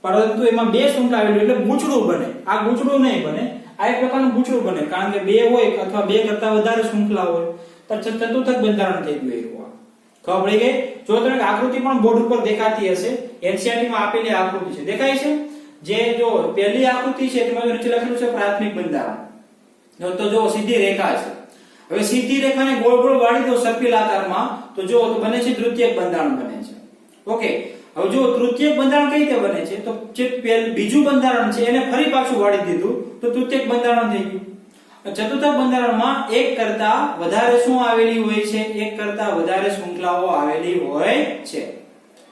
પરંતુ એમાં બે શૃંખલા આવેલી એટલે ગૂંચળું બને. આ ગૂંચળું નહીં બને, આ એક પ્રકારનું ગૂંચળું બને કારણ કે બે હોય અથવા બે કરતા વધારે શૃંખલા હોય તો ચતુર્થક બંધારણ થઈ ગયું. ખબર પડી ગઈ? જો તમને આકૃતિ પણ બોર્ડ ઉપર દેખાતી હશે એનસીઈઆરટી માં આપેલી આકૃતિ છે, દેખાય છે? જે જો પહેલી આકૃતિ છે તેમાં નીચે લખેલું છે પ્રાથમિક બંધારણ. તો જો સીધી રેખા છે. હવે સીધી રેખાને ગોળ ગોળ વાળી દો સર્કિલ આકારમાં તો જો તો બને છે તૃતીયક બંધારણ બને છે. ઓકે, હવે જો તૃતીયક બંધારણ કઈ રીતે બને છે તો જે બીજું બંધારણ છે એને ફરી પાછું વાળી દીધું તો તૃતીયક બંધારણ થઈ ગયું. ચતુર્થક બંધારણમાં એક કરતા વધારે શું આવેલી હોય છે? એક કરતા વધારે શૃંખલાઓ આવેલી હોય છે.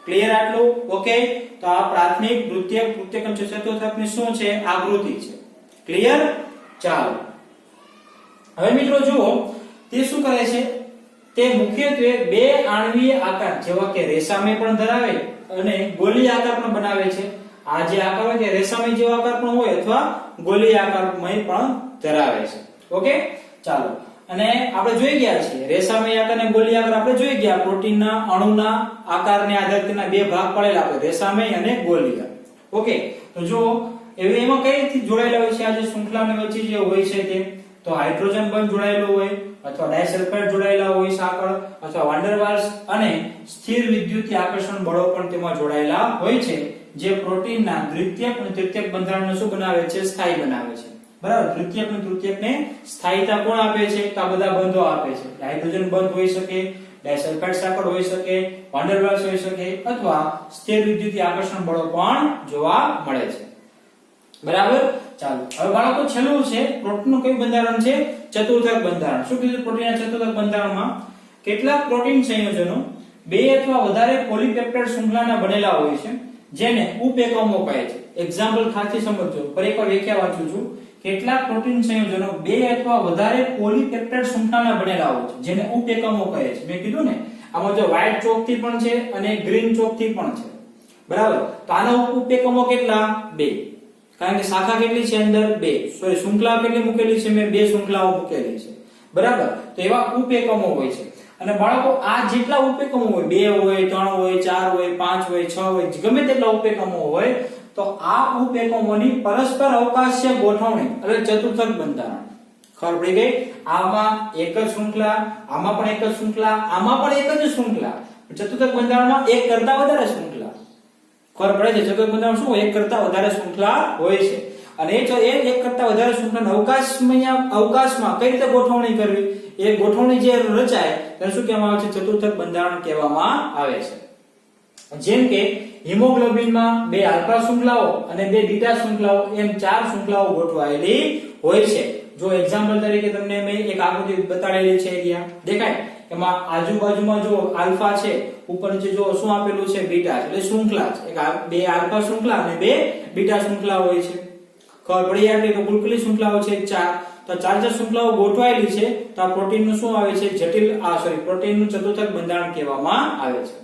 ક્લિયર આટલું? ઓકે, તો આ પ્રાથમિક, તૃતીયક, તૃતીયક અને ચતુર્થકની શું છે? આકૃતિ છે. ક્લિયર? ચાલો હવે મિત્રો જુઓ તે શું કરે છે, તે મુખ્યત્વે બે આણ્વીય આકાર જેવા કે રેસામય પણ ધરાવે અને ગોલીય આકાર પણ બનાવે છે. આ જે આકાર હોય કે રેસામય જેવો આકાર પણ હોય અથવા ગોલીય આકારમય પણ ધરાવે છે. ઓકે, ચાલો અને આપણે જોઈ ગયા છીએ રેસામય આકાર અને ગોલીય આકાર આપણે જોઈ ગયા. પ્રોટીનના અણુના આકારને આધારે તેના બે ભાગ પડેલા આપણે રેસામય અને ગોલીય. ઓકે, તો જો એમાં કઈ રીતે જોડાયેલા હોય છે આ જે શૃંખલાની વચ્ચે જે હોય છે તે? તો હાઇડ્રોજન બંધ જોડાયેલો હોય અથવા ડાયસલ્ફાઇડ જોડાયેલા હોય સાંકળ અથવા વાન ડર વાલ્સ અને સ્થિર વિદ્યુતીય આકર્ષણ બળો પણ તેમાં જોડાયેલા હોય છે જે પ્રોટીનના દ્વિતીયક અને તૃતીયક બંધારણને શું બનાવે છે? સ્થાયી બનાવે છે. બરાબર, દ્વિતીયક અને તૃતીયકને સ્થાયીતા કોણ આપે છે? તો આ બધા બંધો આપે છે. હાઇડ્રોજન બંધ હોઈ શકે, ડાયસલ્ફાઇડ સાંકળ હોઈ શકે, વાન ડર વાલ્સ હોઈ શકે અથવા સ્થિર વિદ્યુતીય આકર્ષણ બળો પણ જોવા મળે છે. બરાબર, ચાલો હવે બાળકો છેલ્લું છે પ્રોટીનનું કયું બંધારણ છે? ચતુર્થક બંધારણ. શું કીધું? પ્રોટીનના ચતુર્થક બંધારણમાં કેટલાક પ્રોટીન સંયોજનો બે અથવા વધારે પોલીપેપ્ટાઇડ શૃંખલાના બનેલા હોય છે જેને ઉપએકમો કહે છે. એક્ઝામ્પલ ખાસથી સમજજો, પર એકવાર વ્યાખ્યા વાંચું છું. કેટલાક પ્રોટીન સંયોજનો બે અથવા વધારે પોલીપેપ્ટાઇડ શૃંખલાના બનેલા હોય છે જેને ઉપએકમો કહે છે. મેં કીધું ને આમાં જો વ્હાઇટ ચોકથી પણ છે અને ગ્રીન ચોકથી પણ છે. બરાબર, તો આના ઉપએકમો કેટલા? બે. કારણ કે શાખા કેટલી છે? અંદર બે. સોરી, શૃંખલા કેટલી મૂકેલી છે? મેં બે શૃંખલાઓ મૂકેલી છે. બરાબર, તો એવા ઉપએકમો હોય છે. અને બાળકો આ જેટલા ઉપએકમો હોય, 2 હોય, 3 હોય, 4 હોય, 5 હોય, 6 હોય, ગમે તેટલા ઉપએકમો હોય તો આ ઉપએકમોની પરસ્પર અવકાશીય ગોઠવણી એટલે ચતુર્થક બંધારણ. ખબર પડી ગઈ? આમાં એક જ શૃંખલા, આમાં પણ એક જ શૃંખલા, આમાં પણ એક જ શૃંખલા. ચતુર્થક બંધારણમાં એક કરતા વધારે શૃંખલા. ખબર પડે છે? ચતુર્થક બંધારણ શું? એક કરતા વધારે શૃંખલા હોય છે. અને એ એક કરતા વધારે શૃંખલા અવકાશમાં કઈ રીતે ગોઠવણી કરવી? એ ગોઠવણી જે રચાય તેને શું કહેવામાં આવે છે? ચતુર્થક બંધારણ કહેવામાં આવે છે. જેમ કે હિમોગ્લોબિનમાં બે આલ્ફા શૃંખલાઓ અને બે બીટા શૃંખલાઓ એમ 4 શૃંખલાઓ ગોઠવાયેલી હોય છે. જો એક્ઝામ્પલ તરીકે તમને મેં એક આકૃતિ બતાડેલી છે, અહીંયા દેખાય? એમાં આજુબાજુમાં જો આલ્ફા છે, ઉપર નીચે જો શું આપેલું છે? બીટા, એટલે શૃંખલા છે. બે આલ્ફા શૃંખલા અને બે બીટા શૃંખલા હોય છે. ખબર પડી આટલી? તો કુલ કેટલી શૃંખલાઓ છે? 4. તો 4 શૃંખલાઓ ગોઠવાયેલી છે તો આ પ્રોટીનનું શું આવે છે? પ્રોટીનનું ચતુર્થક બંધારણ કહેવામાં આવે છે.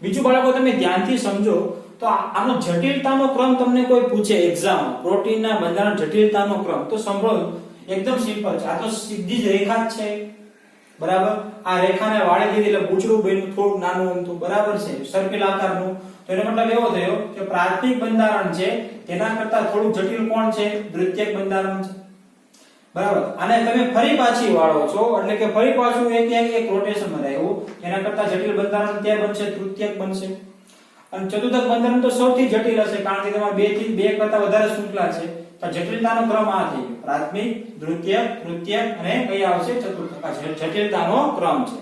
બીજું બાળકો તમે ધ્યાનથી સમજો તો આનો જટિલતાનો ક્રમ તમને કોઈ પૂછે એક્ઝામ, પ્રોટીનના બંધારણ જટિલતાનો ક્રમ, તો સાંભળો એકદમ સિમ્પલ છે. આ તો સીધી જ રેખા જ છે. બરાબર, આ રેખાને વાળી દીધી એટલે પૂંછડું બન્યું થોડું નાનું અમથું. બરાબર છે, સર્કલ આકારનું. તો એનો મતલબ એવો થયો કે પ્રાથમિક બંધારણ છે તેના કરતા થોડું જટિલ કોણ છે? દ્વિતીયક બંધારણ છે. બરાબર, આને તમે ફરી પાછી વાળો છો એટલે કે ફરી પાછું એક રોટેશનમાં રહ્યું, એના કરતા જટિલ બંધારણ ત્યાં બનશે? તૃતીયક બનશે. અને ચતુર્થક બંધારણ તો સૌથી જટિલ હશે કારણ કે તેમાં 2 કરતા વધારે શૃંખલા છે. તો જટિલતાનો ક્રમ આ થઈ ગયો. પ્રાથમિક, દ્વિતીયક, તૃતીયક અને કઈ આવશે? ચતુર્થક. આ જટિલતાનો ક્રમ છે.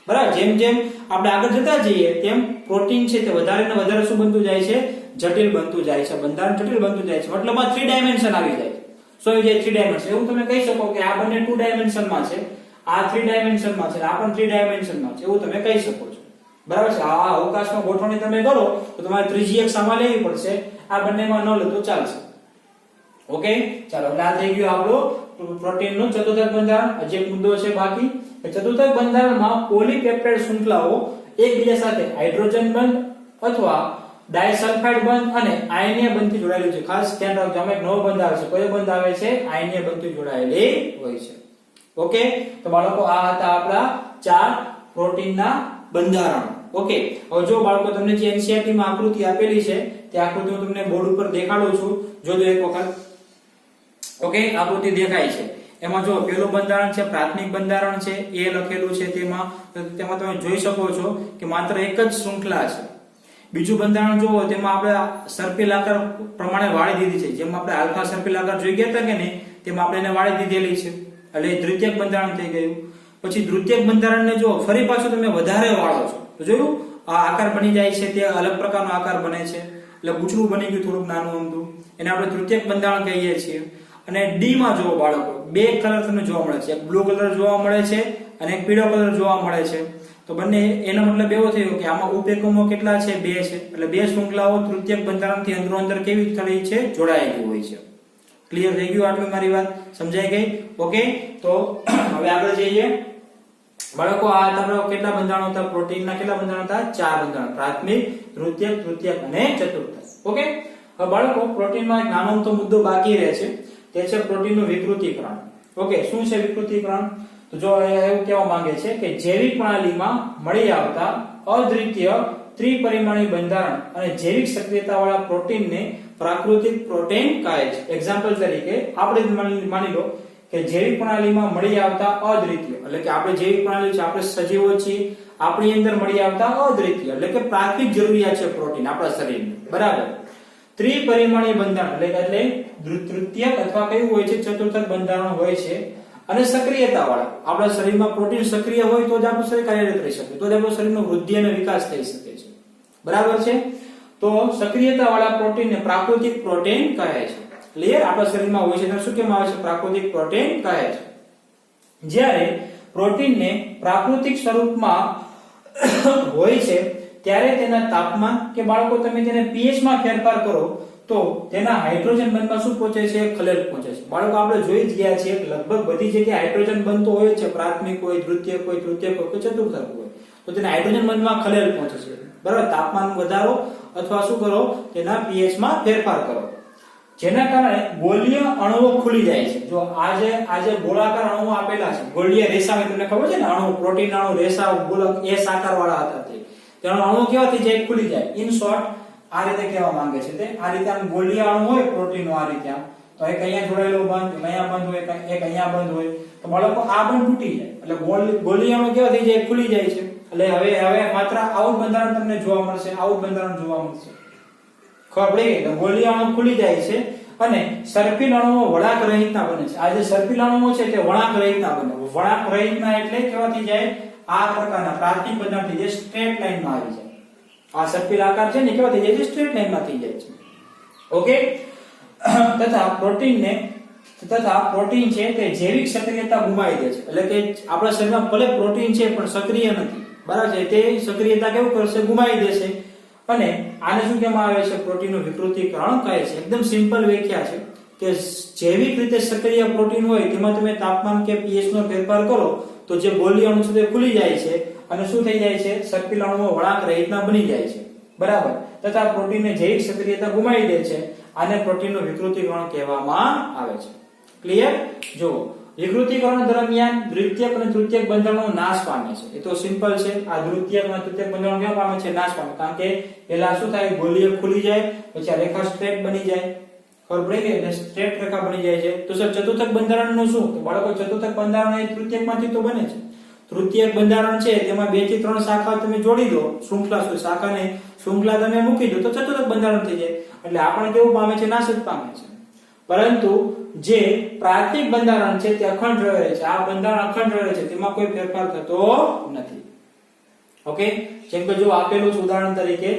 બરાબર, જેમ જેમ આપણે આગળ જતા જઈએ તેમ પ્રોટીન છે તે વધારે ને વધારે શું બનતું જાય છે? જટિલ બનતું જાય છે. બંધારણ જટિલ બનતું જાય છે. મતલબમાં 3 ડાયમેન્શન આવી જાય છે. સો એ 3 ડાયમેન્શન. એવું તમે કહી શકો કે આ બંને 2 ડાયમેન્શનમાં છે, આ 3 ડાયમેન્શનમાં છે, આ પણ 3 ડાયમેન્શનમાં છે. એવું તમે કહી શકો છો. બરાબર છે? આ અવકાશમાં ગોઠવણી તમે કરો તો તમારે ત્રીજી એક સામા લેવી પડશે. આ બંનેમાં ન લે તો ચાલશે. ઓકે, ચાલો એટલે આ થઈ ગયું આપણું પ્રોટીનનું ચતુર્થક બંધારણ. હજી એક મુદ્દો છે બાકી. ચતુર્થક બંધારણમાં પોલીપેપ્ટાઇડ શૃંખલાઓ એકબીજા સાથે હાઇડ્રોજન બંધ અથવા ડાયસલ્ફાઇડ બંધ અને આયનીય બંધથી જોડાયેલું છે. ખાસ ધ્યાન રાખજો, આમાં એક નવો બંધ આવે છે. કયો બંધ આવે છે? આયનીય બંધથી જોડાયેલી હોય છે. ઓકે, તો બાળકો આ હતા આપણા 4 પ્રોટીનના બંધારણ. ઓકે, હવે જો બાળકો તમને જે એનસીઈઆરટી માં આકૃતિ આપેલી છે તે આકૃતિ હું તમને બોર્ડ ઉપર દેખાડું છું. જોજો એક વખત. ઓકે, આકૃતિ દેખાય છે. એમાં જો પહેલું બંધારણ છે પ્રાથમિક બંધારણ છે, એ લખેલું છે. તેમાં તમે જોઈ શકો છો કે માત્ર એક જ શૃંખલા છે. બીજું બંધારણ જુઓ તેમાં આપણે સર્પિલ આકાર પ્રમાણે વાળી દીધી છે, જેમ આપણે આલ્ફા સર્પિલ આકાર જોઈ ગયા હતા કે નહીં તેમાં આપણે એને વાળી દીધેલી છે, એટલે એ દ્વિતીયક બંધારણ થઈ ગયું. પછી દ્વિતીયક બંધારણને જો ફરી પાછું તમે વધારે વાળો છો તો જોયું આ આકાર બની જાય છે, તે અલગ પ્રકારનો આકાર બને છે, એટલે ગુચરું બની ગયું થોડુંક નાનું અમથું, એને આપણે તૃતીયક બંધારણ કહીએ છીએ. અને ડી માં જો બાળકો બે કલર તમને જોવા મળે છે, એક બ્લુ કલર જોવા મળે છે અને એક પીળો કલર જોવા મળે છે. તો બંને એનો મતલબ એવો થયો કે આમાં ઉપએકમો કેટલા છે? 2 છે, એટલે બે શૃંખલાઓ તૃતીયક બંધારણથી અંદરો અંદર કેવી થઈ છે? જોડાયેલી હોય છે. ક્લિયર થઈ ગયું? આટલું મારી વાત સમજાઈ ગઈ? ઓકે, તો હવે આગળ જઈએ. બાળકો આ તમારા કેટલા બંધારણો હતા? પ્રોટીનના કેટલા બંધારણો હતા? 4 બંધારણ, પ્રાથમિક, તૃતીયક, તૃતીયક અને ચતુર્થક. ઓકે, હવે બાળકો પ્રોટીનમાં એક નાનો અમથો મુદ્દો બાકી રહે છે, તે છે પ્રોટીનનું વિકૃતિકરણ. ઓકે, શું છે વિકૃતિકરણ? તો જો એવું કહેવા માંગે છે કે જૈવિક પ્રણાલીમાં મળી આવતા અદ્વિતીય ત્રિપરિમાણીય બંધારણ અને જૈવિક સક્રિયતા વાળા પ્રોટીનને પ્રાકૃતિક પ્રોટીન કહે છે. એક્ઝામ્પલ તરીકે આપણે માની લો કે જૈવિક પ્રણાલીમાં મળી આવતા અદ્વિતીય, એટલે કે આપણે જૈવિક પ્રણાલી છે, આપણે સજીવો છીએ, આપણી અંદર મળી આવતા અદ્વિતીય એટલે કે પ્રાથમિક જરૂરિયાત છે પ્રોટીન આપણા શરીરની, બરાબર. ત્રિપરિમાણીય બંધારણ એટલે તૃતીયક અથવા કયું હોય છે? ચતુર્થક બંધારણ હોય છે. અને સક્રિયતા વાળા, આપણા શરીરમાં પ્રોટીન સક્રિય હોય તો જ આપણું શરીર કાર્યરત રહી શકે, તો જ આપણું શરીરનો વૃદ્ધિ અને વિકાસ થઈ શકે છે, બરાબર છે. તો સક્રિયતા વાળા પ્રોટીનને પ્રાકૃતિક પ્રોટીન કહે છે. ક્લિયર? આપણા શરીરમાં હોય છે તેને શું કહેવામાં આવે છે? પ્રાકૃતિક પ્રોટીન કહે છે. જ્યારે પ્રોટીનને પ્રાકૃતિક સ્વરૂપમાં હોય છે ત્યારે તેના તાપમાન કે બાળકો તમે તેને pH માં ફેરફાર કરો તો તેના હાઇડ્રોજન બંધમાં શું પહોંચે છે? ખલેલ પહોંચે છે. બાળકો આપણે જોઈ જ ગયા છીએ કે લગભગ બધી જગ્યાએ હાઇડ્રોજન બંધ તો હોય છે, પ્રાથમિક હોય, દ્વિતીયક હોય, તૃતીયક હોય, ચતુર્થક હોય, તો તેના હાઇડ્રોજન બંધમાં ખલેલ પહોંચે છે, બરાબર. તાપમાન વધારો અથવા શું કરો? તેના pH માં ફેરફાર કરો, જેના કારણે ગોળીય અણુઓ ખુલી જાય છે. જો આજે ગોળાકાર અણુઓ આપેલા છે, ગોળીય રેસા, તમને ખબર છે ને, અણુ પ્રોટીન અણુ રેસા ગોળક એસ આકાર વાળા હતા, તેનો અણુ કેવા થઈ જાય? ખુલી જાય. ઇન શોર્ટ આ રીતે કહેવા માંગે છે તે આ રીતે આમ ગોળીય અણુ હોય પ્રોટીનનો, આ રીતે આમ, તો એક અહીંયા જોડાયેલો બંધ, અહીંયા બંધ હોય, એક અહીંયા બંધ હોય, તો બાળકો આ બંધ તૂટી જાય એટલે ગોળીય અણુ કેવા થઈ જાય? ખુલી જાય છે. એટલે હવે માત્ર આવું બંધારણ તમને જોવા મળશે, આવું બંધારણ જોવા મળશે. ખબર પડી ગઈ? તો ગોળીય અણુ ખુલી જાય છે અને સર્પિલ અણુઓ વળાંક રહિતના બને છે. આ જે સર્પિલ અણુઓ છે તે વળાંક રહિતના બને. વળાંક રહિતના એટલે કેવા થઈ જાય? આ પ્રકારના પ્રાથમિક બંધારણ થઈ જાય, સ્ટ્રેટ લાઈનમાં આવી જાય. આ સર્પિલ આકાર છે ને કેવા થઈ જાય છે? સ્ટ્રેટ લાઈનમાં થઈ જાય છે. ઓકે, તથા પ્રોટીન છે તે જૈવિક સક્રિયતા ગુમાવી દે છે, એટલે કે આપણા શરીરમાં ભલે પ્રોટીન છે પણ સક્રિય નથી, બરાબર છે, તે સક્રિયતા કેવું કરશે? ગુમાવી દેશે. અને આને શું કહેવામાં આવે છે? પ્રોટીનનું વિકૃતિકરણ કહે છે. એકદમ સિમ્પલ વ્યાખ્યા છે કે જૈવિક રીતે સક્રિય પ્રોટીન હોય તેમાં તમે તાપમાન કે pH નો ફેરફાર કરો તો જે ગોળીય અણુ છે તે ખુલી જાય છે અને શું થઈ જાય છે? સર્પિલ અણુઓ વળાંક રહિતના બની જાય છે, બરાબર. તથા પ્રોટીનને જૈવિક સક્રિયતા ગુમાવી દે છે. આને પ્રોટીનનું વિકૃતિકરણ કહેવામાં આવે છે. ક્લિયર? જો વિકૃતિકરણ દરમિયાન દ્વિતીયક અને તૃતીયક બંધારણો નાશ પામે છે. એ તો સિમ્પલ છે. આ દ્વિતીયક અને તૃતીયક બંધારણો કેવા પામે છે? નાશ પામે. કારણ કે પહેલા શું થાય? ગોળીય ખુલી જાય, પછી આ રેખા સ્ટ્રેટ બની જાય, ખબર પડી ગઈ? એટલે સ્ટ્રેટ રેખા બની જાય છે. તો સર ચતુર્થક બંધારણનું શું? તો બાળકો ચતુર્થક બંધારણ એ તૃતીયકમાંથી તો બને છે. તૃતીયક બંધારણ છે તેમાં 2 થી 3 શાખા તમે જોડી દો, શૃંખલા તમે મૂકી દો તો ચતુર્થક બંધારણ થઈ જાય. એટલે આપણે કેવું પામે છે? નાશ જ પામે છે. પરંતુ જે પ્રાથમિક બંધારણ છે તે અખંડ રહે છે. આ બંધારણ અખંડ રહે છે, તેમાં કોઈ ફેરફાર થતો નથી. ઓકે, જેમ કે જો આપેલું છે ઉદાહરણ તરીકે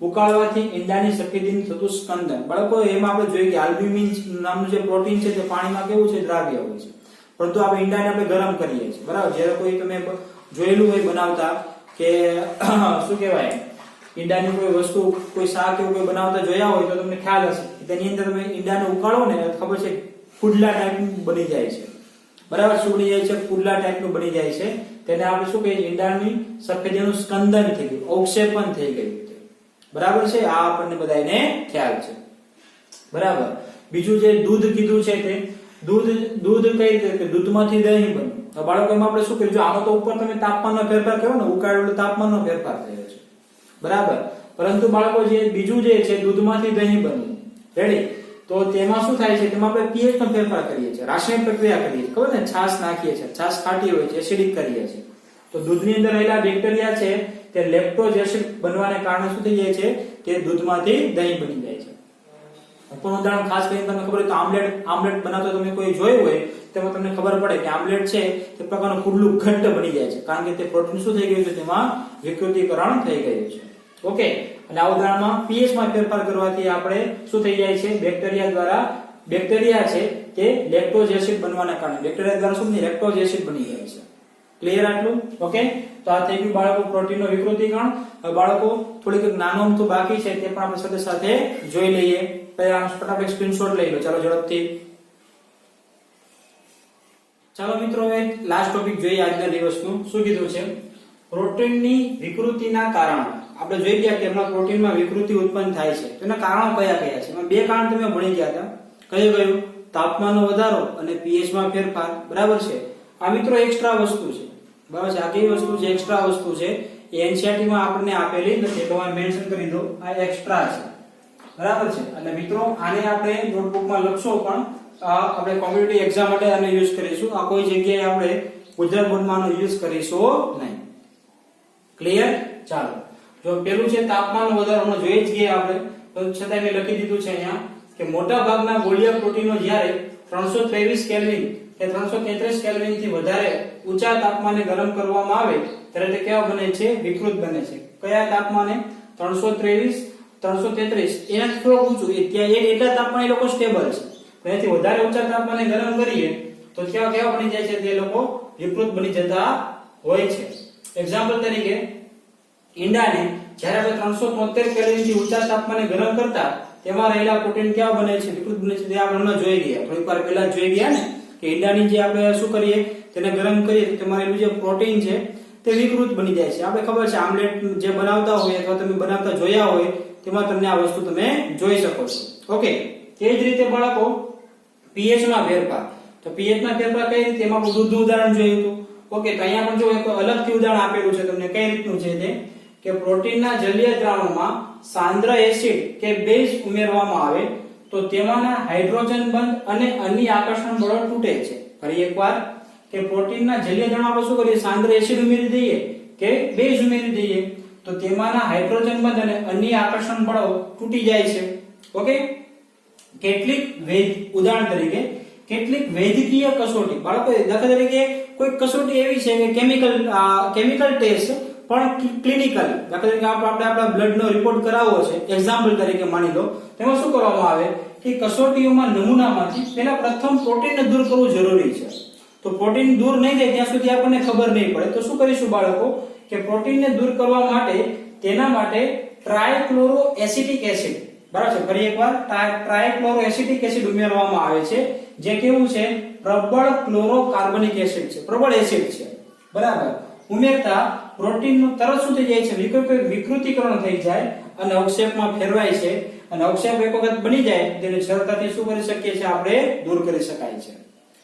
ઉકાળવાથી ઈંડાની સફેદીનું થતું સ્કંદન. બાળકો એમાં આપણે જોઈએ કે આલ્બ્યુમિન નામનું જે પ્રોટીન છે તે પાણીમાં કેવું છે? દ્રાવ્ય હોય છે. પરંતુ આપણે ઈંડાને આપણે ગરમ કરીએ છીએ, બરાબર. જ્યારે કોઈ તમે જોયેલું હોય બનાવતા કે શું કહેવાય, ઈંડાની કોઈ વસ્તુ, કોઈ શાક એવું કોઈ બનાવતા જોયા હોય તો તમને ખ્યાલ હશે કે તેની અંદર તમે ઈંડાને ઉકાળો ને, ખબર છે, કુડલા ટાઈપનું બની જાય છે, બરાબર. શું બની જાય છે? કુડલા ટાઈપનું બની જાય છે. તેને આપણે શું કહીએ? ઈંડાની સફેદીનું સ્કંદન થઈ ગયું, અવક્ષેપન થઈ ગયું, બરાબર છે. આ આપણને બધાને ખ્યાલ છે, બરાબર. બીજું જે દૂધ કીધું છે તે દૂધ કઈ રીતે? કે દૂધમાંથી દહીં બને. તો બાળકો એમાં આપણે શું કરીએ? જો આમાં તો ઉપર તમે તાપમાનનો ફેરફાર કરો ને, ઉકાળેલું તાપમાનનો ફેરફાર થયો છે, બરાબર. પરંતુ બાળકો જે બીજું જે છે દૂધમાંથી દહીં બને, રેડી. તો તેમાં શું થાય છે? તેમાં આપણે pH નો ફેરફાર કરીએ છીએ, રાસાયણિક પ્રક્રિયા કરીએ છીએ, ખબર ને? છાશ નાખીએ છીએ, છાશ ખાટી હોય છે, એસિડિક કરીએ છીએ. તો દૂધની અંદર રહેલા બેક્ટેરિયા છે તે લેક્ટોઝ એસિડ બનવાને કારણે શું થઈ જાય છે? તે દૂધમાંથી દહીં બની જાય છે. પણ ઉદાહરણ ખાસ કરીને તમને ખબર હોય તો આમલેટ બનાવતો તમે કોઈ જોયું હોય તેમાં તમને ખબર પડે કે આમલેટ છે તે પ્રકારનું ખુલ્લું ઘટ્ટ બની જાય છે, કારણ કે તે પ્રોટીન શું થઈ ગયું છે, તેમાં વિકૃતિકરણ થઈ ગયું છે. ઓકે, અને આ ઉદાહરણમાં pH માં ફેરફાર કરવાથી આપણે શું થઈ જાય છે, બેક્ટેરિયા છે તે લેક્ટોઝ એસિડ બનવાના કારણે બેક્ટેરિયા દ્વારા શું લેક્ટોઝ એસિડ બની જાય છે. ક્લિયર આટલું? ઓકે, તો આ થઈ ગયું બાળકો પ્રોટીનનો વિકૃતિકરણ. હવે બાળકો થોડીક નાનું અમથું બાકી છે તે પણ આપણે સાથે સાથે જોઈ લઈએ. ફટાફટ સ્ક્રીનશોટ લઈ લો. ચાલો ઝડપથી. ચાલો મિત્રો, હવે લાસ્ટ ટોપિક જોઈએ આજના દિવસનું. શું કીધું છે? પ્રોટીનની વિકૃતિના કારણો. આપણે જોઈ ગયા કે એમાં પ્રોટીનમાં વિકૃતિ ઉત્પન્ન થાય છે. તેના કારણો કયા કયા છે? એમાં બે કારણ તમે ભણી ગયા હતા. કયું? તાપમાનનો વધારો અને pH માં ફેરફાર. બરાબર છે. આ મિત્રો એક્સ્ટ્રા વસ્તુ છે. બરાબર છે. આ કેવી વસ્તુ છે? એક્સ્ટ્રા વસ્તુ છે. એ NCERT માં આપણને આપેલી નથી, તો હું મેન્શન કરી દઉં, આ એક્સ્ટ્રા છે. બરાબર છે. અને મિત્રો આને આપણે નોટબુકમાં લખશો, પણ આપણે કોમ્પિટિટિવ એક્ઝામ માટે આને યુઝ કરીશું. આ કોઈ જગ્યાએ આપણે ગુજરાત બોર્ડમાં આનો યુઝ કરીશું નહીં. ક્લિયર? ચાલો, જો પેલું છે તાપમાનનો વધારો, જોઈ જ ગયા આપણે, તો છતાં મેં લખી દીધું છે અહીંયા કે મોટા ભાગના ગોળીય પ્રોટીનો જ્યારે 323 કેલ્વિન કે 333 કેલ્વિન થી વધારે ઊંચા તાપમાને ગરમ કરવામાં આવે ત્યારે તે કેવા બને છે? વિકૃત બને છે. કયા તાપમાને? 323 333 એનાથી થોડું ઊંચું, એટલા તાપમાને એ લોકો સ્ટેબલ છે. એનાથી વધારે ઊંચા તાપમાને ગરમ કરીએ તો કેવા બની જાય છે? તે લોકો વિકૃત બની જતા હોય છે. એક્ઝામ્પલ તરીકે ઈંડાને જ્યારે આપણે 373 કેલ્વિન થી ઊંચા તાપમાને ગરમ કરતા તેમાં રહેલા પ્રોટીન કેવા બને છે? વિકૃત બને છે. તે આપણે જોઈ ગયા, થોડીક વાર પહેલા જોઈ ગયા ને, કે ઈંડાની જે આપણે શું કરીએ, તેને ગરમ કરીએ તો તેમાં રહેલું જે પ્રોટીન છે તે વિકૃત બની જાય છે. આપણે ખબર છે આમલેટ જે બનાવતા હોય અથવા તમે બનાવતા જોયા હોય તેમાં તમને આ વસ્તુ તમે જોઈ શકો છો. ઓકે, તે જ રીતે બાળકો pH માં ફેરફાર. તો pH માં ફેરફાર કઈ રીતે? એમાં આપણે દૂધનું ઉદાહરણ જોયું હતું. ઓકે, તો અહીંયા પણ જો એક અલગથી ઉદાહરણ આપેલું છે તમને. કઈ રીતનું છે તે? કે પ્રોટીનના જલીય દ્રાવણમાં સાંદ્ર એસિડ કે બેઝ ઉમેરવામાં આવે તો તેમાંના હાઇડ્રોજન બંધ અને અન્ય આકર્ષણ બળો તૂટે છે. ફરી એકવાર, કે પ્રોટીનના જલીય દ્રાવણમાં આપણે શું કરીએ? સાંદ્ર એસિડ ઉમેરી દઈએ કે બેઝ ઉમેરી દઈએ તો તેમાંના હાઇડ્રોજન બંધ અને અન્ય આકર્ષણ બળો તૂટી જાય છે. ઓકે, ઉદાહરણ તરીકે કેટલીક વૈદ્યકીય કસોટી, બાળકો દાખલા તરીકે કોઈ કસોટી એવી છે કે કેમિકલ ટેસ્ટ પણ ક્લિનિકલ, દાખલા તરીકે આપણે આપણા બ્લડ નો રિપોર્ટ કરાવવો છે, એક્ઝામ્પલ તરીકે માની લો, તેમાં શું કરવામાં આવે કે કસોટીઓમાં નમૂનામાંથી પહેલા પ્રથમ પ્રોટીનને દૂર કરવું જરૂરી છે. તો પ્રોટીન દૂર નહીં થાય ત્યાં સુધી આપણને ખબર નહીં પડે. તો શું કરીશું બાળકો, કે પ્રોટીનને દૂર કરવા માટે તેના માટે ટ્રાયક્લોરો એસિટિક એસિડ, બરાબર છે, ફરી એકવાર ટ્રાયક્લોરો એસિટિક એસિડ ઉમેરવામાં આવે છે, જે કેવું છે? પ્રબળ ક્લોરોકાર્બનિક એસિડ છે, પ્રબળ એસિડ છે. બરાબર, ઉમેરતા પ્રોટીનનું તરત શું થઈ જાય છે? વિકૃતિકરણ થઈ જાય અને અવક્ષેપમાં ફેરવાય છે. અને અવક્ષેપ એક વખત બની જાય તેને સરળતાથી શું કરી શકીએ છીએ? આપણે દૂર કરી શકાય છે.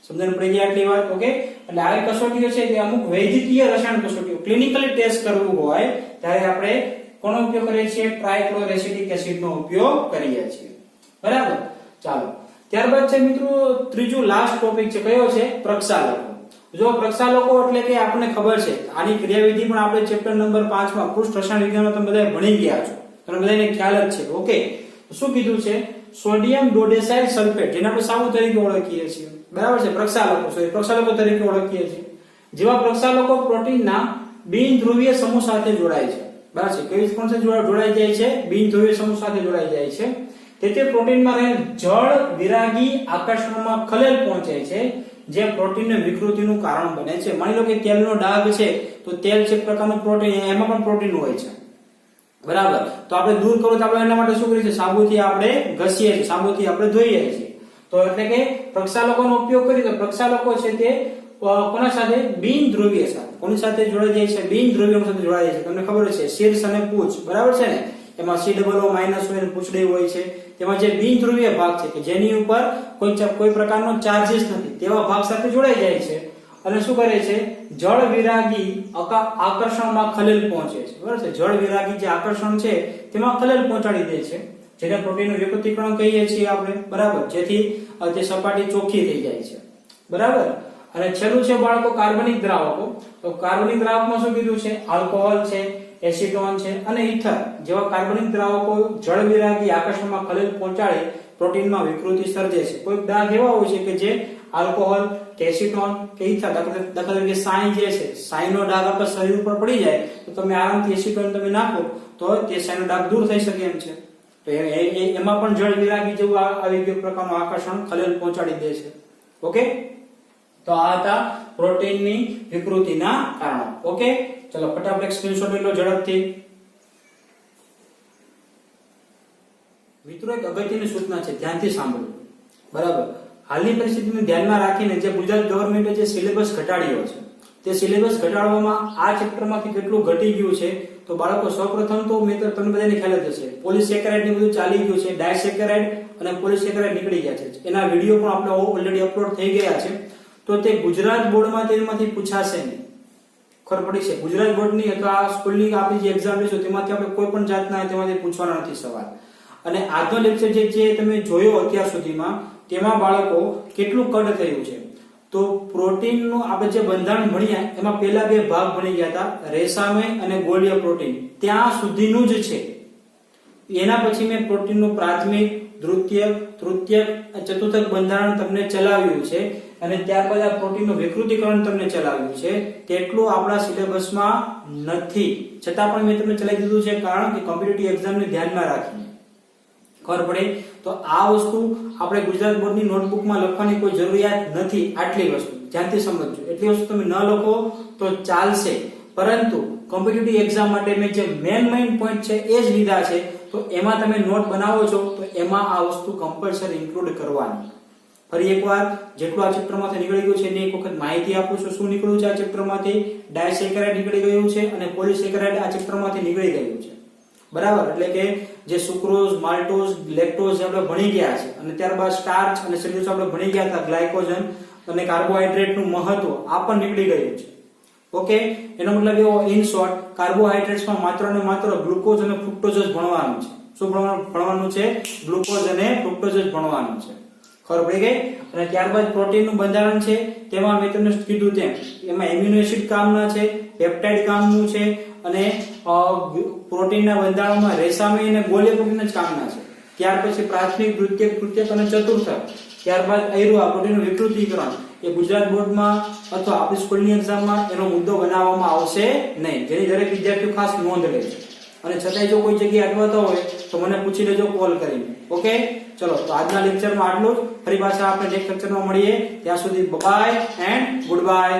સમજણ પડી ગઈ આટલી વાત? ઓકે, એટલે આવી કસોટીઓ છે તે અમુક વૈદ્યકીય રસાયણ કસોટીઓ, ક્લિનિકલી ટેસ્ટ કરવું હોય ત્યારે આપણે કોનો ઉપયોગ કરીએ છીએ? ટ્રાયક્લોરો એસિટિક એસિડનો ઉપયોગ કરીએ છીએ. બરાબર, ચાલો. ત્યારબાદ છે મિત્રો ત્રીજું લાસ્ટ ટોપિક છે. કયો છે? પ્રક્ષાલકો. જો પ્રક્ષાલકો એટલે કે આપણને ખબર છે આની ક્રિયાવિધિ પણ આપણે ચેપ્ટર નંબર 5 માં પૃષ્ઠ રસાયણ વિજ્ઞાનમાં તમે બધા ભણી ગયા છો, તમને બધાને ખ્યાલ જ છે. ઓકે, શું કીધું છે? સોડિયમ ડોડેસાઇડ સલ્ફેટ, જેને આપણે સાબુ તરીકે ઓળખીએ છીએ. બરાબર છે, પ્રક્ષાલકો તરીકે ઓળખીએ છીએ. જેવા પ્રક્ષાલકો પ્રોટીનના બિનધ્રુવીય સમૂહ સાથે જોડાય છે. બરાબર છે, કેવી રીતે જોડાઈ જાય છે? બિનધ્રુવીય સમૂહ સાથે જોડાઈ જાય છે. તેથી પ્રોટીનમાં રહેલ જળ વિરાગી આકર્ષણમાં ખલેલ પહોંચે છે, જે પ્રોટીનની વિકૃતિનું કારણ બને છે. માની લો કે તેલનો ડાઘ છે, તો તેલ છે પ્રકારનું પ્રોટીન, એમાં પણ પ્રોટીન હોય છે. બરાબર, તો આપણે દૂર કરો તો આપણે એના માટે શું કરીએ છીએ? સાબુથી આપણે ઘસીએ છીએ, સાબુથી આપણે ધોઈએ છીએ. તો એટલે કે પ્રક્ષાલકોનો ઉપયોગ કરીએ તો પ્રક્ષાલકો છે તે કોના સાથે? બિનધ્રુવીય સાથે. કોની સાથે જોડાઈ જાય છે? બિનધ્રુવીય સાથે જોડાઈ જાય છે. તમને ખબર છે શીર્ષ અને પૂંછ, બરાબર છે ને, એમાં COO- હોય અને પૂંછડી હોય છે. તેમાં જે બિનધ્રુવીય ભાગ છે કે જેની ઉપર કોઈ પ્રકારનો ચાર્જીસ નથી, તેવા ભાગ સાથે જોડાઈ જાય છે અને શું કરે છે? જળ વિરાગી આકર્ષણમાં ખલેલ પહોંચે છે. બરાબર છે, જળ વિરાગી જે આકર્ષણ છે તેમાં ખલેલ પહોંચાડી દે છે, જેને પ્રોટીનનું વિકૃતિકરણ કહીએ છીએ આપણે. બરાબર, જેથી તે સપાટી ચોખ્ખી થઈ જાય છે. બરાબર, અને છેલ્લું છે બાળકો કાર્બનિક દ્રાવકો. તો કાર્બનિક દ્રાવકમાં શું કીધું છે? આલ્કોહોલ છે, એસિટોન છે અને ઇથર જેવા કાર્બનિક દ્રાવકો જળ વિરાગી આકર્ષણમાં ખલેલ પહોંચાડે પ્રોટીનમાં વિકૃતિ સર્જે છે. કોઈક દાગ એવા હોય છે કે જે આલ્કોહોલ કે એસિટોન કે ઇથર દાખલા તરીકે સાઈ જે છે, સાઈનો ડાઘ આપણા શરીર ઉપર પડી જાય તો તમે આરામથી એસિટોન તમે નાખો તો તે સાઈનો ડાઘ દૂર થઈ શકે એમ છે. તો એમાં પણ જળ વિરાગી જેવું આવી ગયું પ્રકારનું આકર્ષણ ખલેલ પહોંચાડી દે છે. ઓકે, તો આ હતા પ્રોટીનની વિકૃતિના કારણો. ઓકે, ચલો ફટાફટ સ્ક્રીનશોટ લઈ લો ઝડપથી. મિત્રો એક અગત્યની સૂચના છે, ધ્યાનથી સાંભળો. બરાબર, હાલની પરિસ્થિતિને ધ્યાનમાં રાખીને જે ગુજરાત ગવર્મેન્ટે જે સિલેબસ ઘટાડ્યો છે તે સિલેબસ ઘટાડવામાં આ ચેપ્ટરમાંથી કેટલું ઘટી ગયું છે તો બાળકો સૌપ્રથમ તો મિત્ર તમને બધાને ખ્યાલ જ હશે, પોલિસેકેરાઇડ ને બધું ચાલી ગયું છે, ડાયસેકેરાઇડ અને પોલિસેકેરાઇડ નીકળી ગયા છે. એના વિડીયો પણ આપણે ઓલરેડી અપલોડ થઈ ગયા છે. તો તે ગુજરાત બોર્ડમાં તેમાંથી પૂછાશે નહીં, ખબર પડી છે. ગુજરાત બોર્ડની અથવા સ્કૂલની આપણી જે એક્ઝામ લેશો તેમાંથી આપણે કોઈ પણ જાતના તેમાંથી પૂછવાના નથી સવાલ. અને આજનો લેક્ચર જે તમે જોયો અત્યાર સુધીમાં તેમાં બાળકો કેટલું કડ થયું છે. તો પ્રોટીનનું આપણે જે બંધારણ ભણ્યા એમાં પહેલા બે ભાગ ભણી ગયા હતા, રેસામય અને ગોળીય પ્રોટીન, ત્યાં સુધીનું જ છે. એના પછી મેં પ્રોટીનનું પ્રાથમિક, દ્વિતીયક, તૃતીયક, ચતુર્થક બંધારણ તમને ચલાવ્યું છે અને ત્યારબાદ આ પ્રોટીનનું વિકૃતિકરણ તમને ચલાવ્યું છે. તેટલું આપણા સિલેબસમાં નથી, છતાં પણ મેં તમને ચલાવી દીધું છે, કારણ કે કોમ્પિટિટિવ એક્ઝામને ધ્યાનમાં રાખીને ખબર પડે. તો આ વસ્તુ આપણે ગુજરાત બોર્ડની નોટબુકમાં લખવાની કોઈ જરૂરિયાત નથી. આટલી વસ્તુ ધ્યાનથી સમજજો. એટલી વસ્તુ તમે ન લખો તો ચાલશે, પરંતુ કોમ્પિટિટિવ એક્ઝામ માટે મેં જે મેઇન પોઈન્ટ છે એ જ લીધા છે. તો એમાં તમે નોટ બનાવો છો તો એમાં આ વસ્તુ કમ્પલસરી ઇન્ક્લુડ કરવાની. ફરી એકવાર જેટલું આ ચેપ્ટરમાંથી નીકળી ગયું છે એની એક વખત માહિતી આપું છું. શું નીકળ્યું છે આ ચેપ્ટરમાંથી? ડાયસેકેરાઇડ નીકળી ગયું છે અને પોલિસેકેરાઇડ આ ચેપ્ટરમાંથી નીકળી ગયું છે. બરાબર, એટલે કે જે સુક્રોઝ, માલ્ટોઝ, લેક્ટોઝ આપણે ભણી ગયા છે અને ત્યારબાદ સ્ટાર્ચ અને સેલ્યુલોઝ આપણે ભણી ગયા હતા, ગ્લાયકોજન અને કાર્બોહાઈડ્રેટનું મહત્વ આ પણ નીકળી ગયું છે. ઓકે, એનો મતલબ એવો ઇન શોર્ટ કાર્બોહાઈડ્રેટ્સમાં માત્ર ને માત્ર ગ્લુકોઝ અને ફ્રુક્ટોઝ જ ભણવાનું છે. શું ભણવાનું છે? ગ્લુકોઝ અને ફ્રુક્ટોઝ જ ભણવાનું છે. ખબર પડી ગઈ? અને ત્યારબાદ પ્રોટીનનું બંધારણ છે, તેમાં મેં તમને કીધું તેમ એમાં એમિનો એસિડ કામના છે, પેપ્ટાઇડ કામનું છે અને પ્રોટીનના બંધારણમાં રેસામય અને ગોળીય પ્રોટીન જ કામના છે. ત્યાર પછી પ્રાથમિક, દ્વિતીયક, તૃતીયક અને ચતુર્થક. ત્યારબાદ આ પ્રોટીનનું વિકૃતિકરણ એ ગુજરાત બોર્ડમાં અથવા આપણી સ્કૂલની એક્ઝામમાં એનો મુદ્દો બનાવવામાં આવશે નહીં, જેની દરેક વિદ્યાર્થીઓ ખાસ નોંધ લેજો. અને છતાંય જો કોઈ જગ્યાએ અટવાતા હોય તો મને પૂછી લેજો કોલ કરીને. ઓકે, ચલો તો આજના લેક્ચરમાં આટલું જ. ફરી પાછા આપણે નેક્સ્ટ લેક્ચરમાં મળીએ. ત્યાં સુધી બાય એન્ડ ગુડ બાય.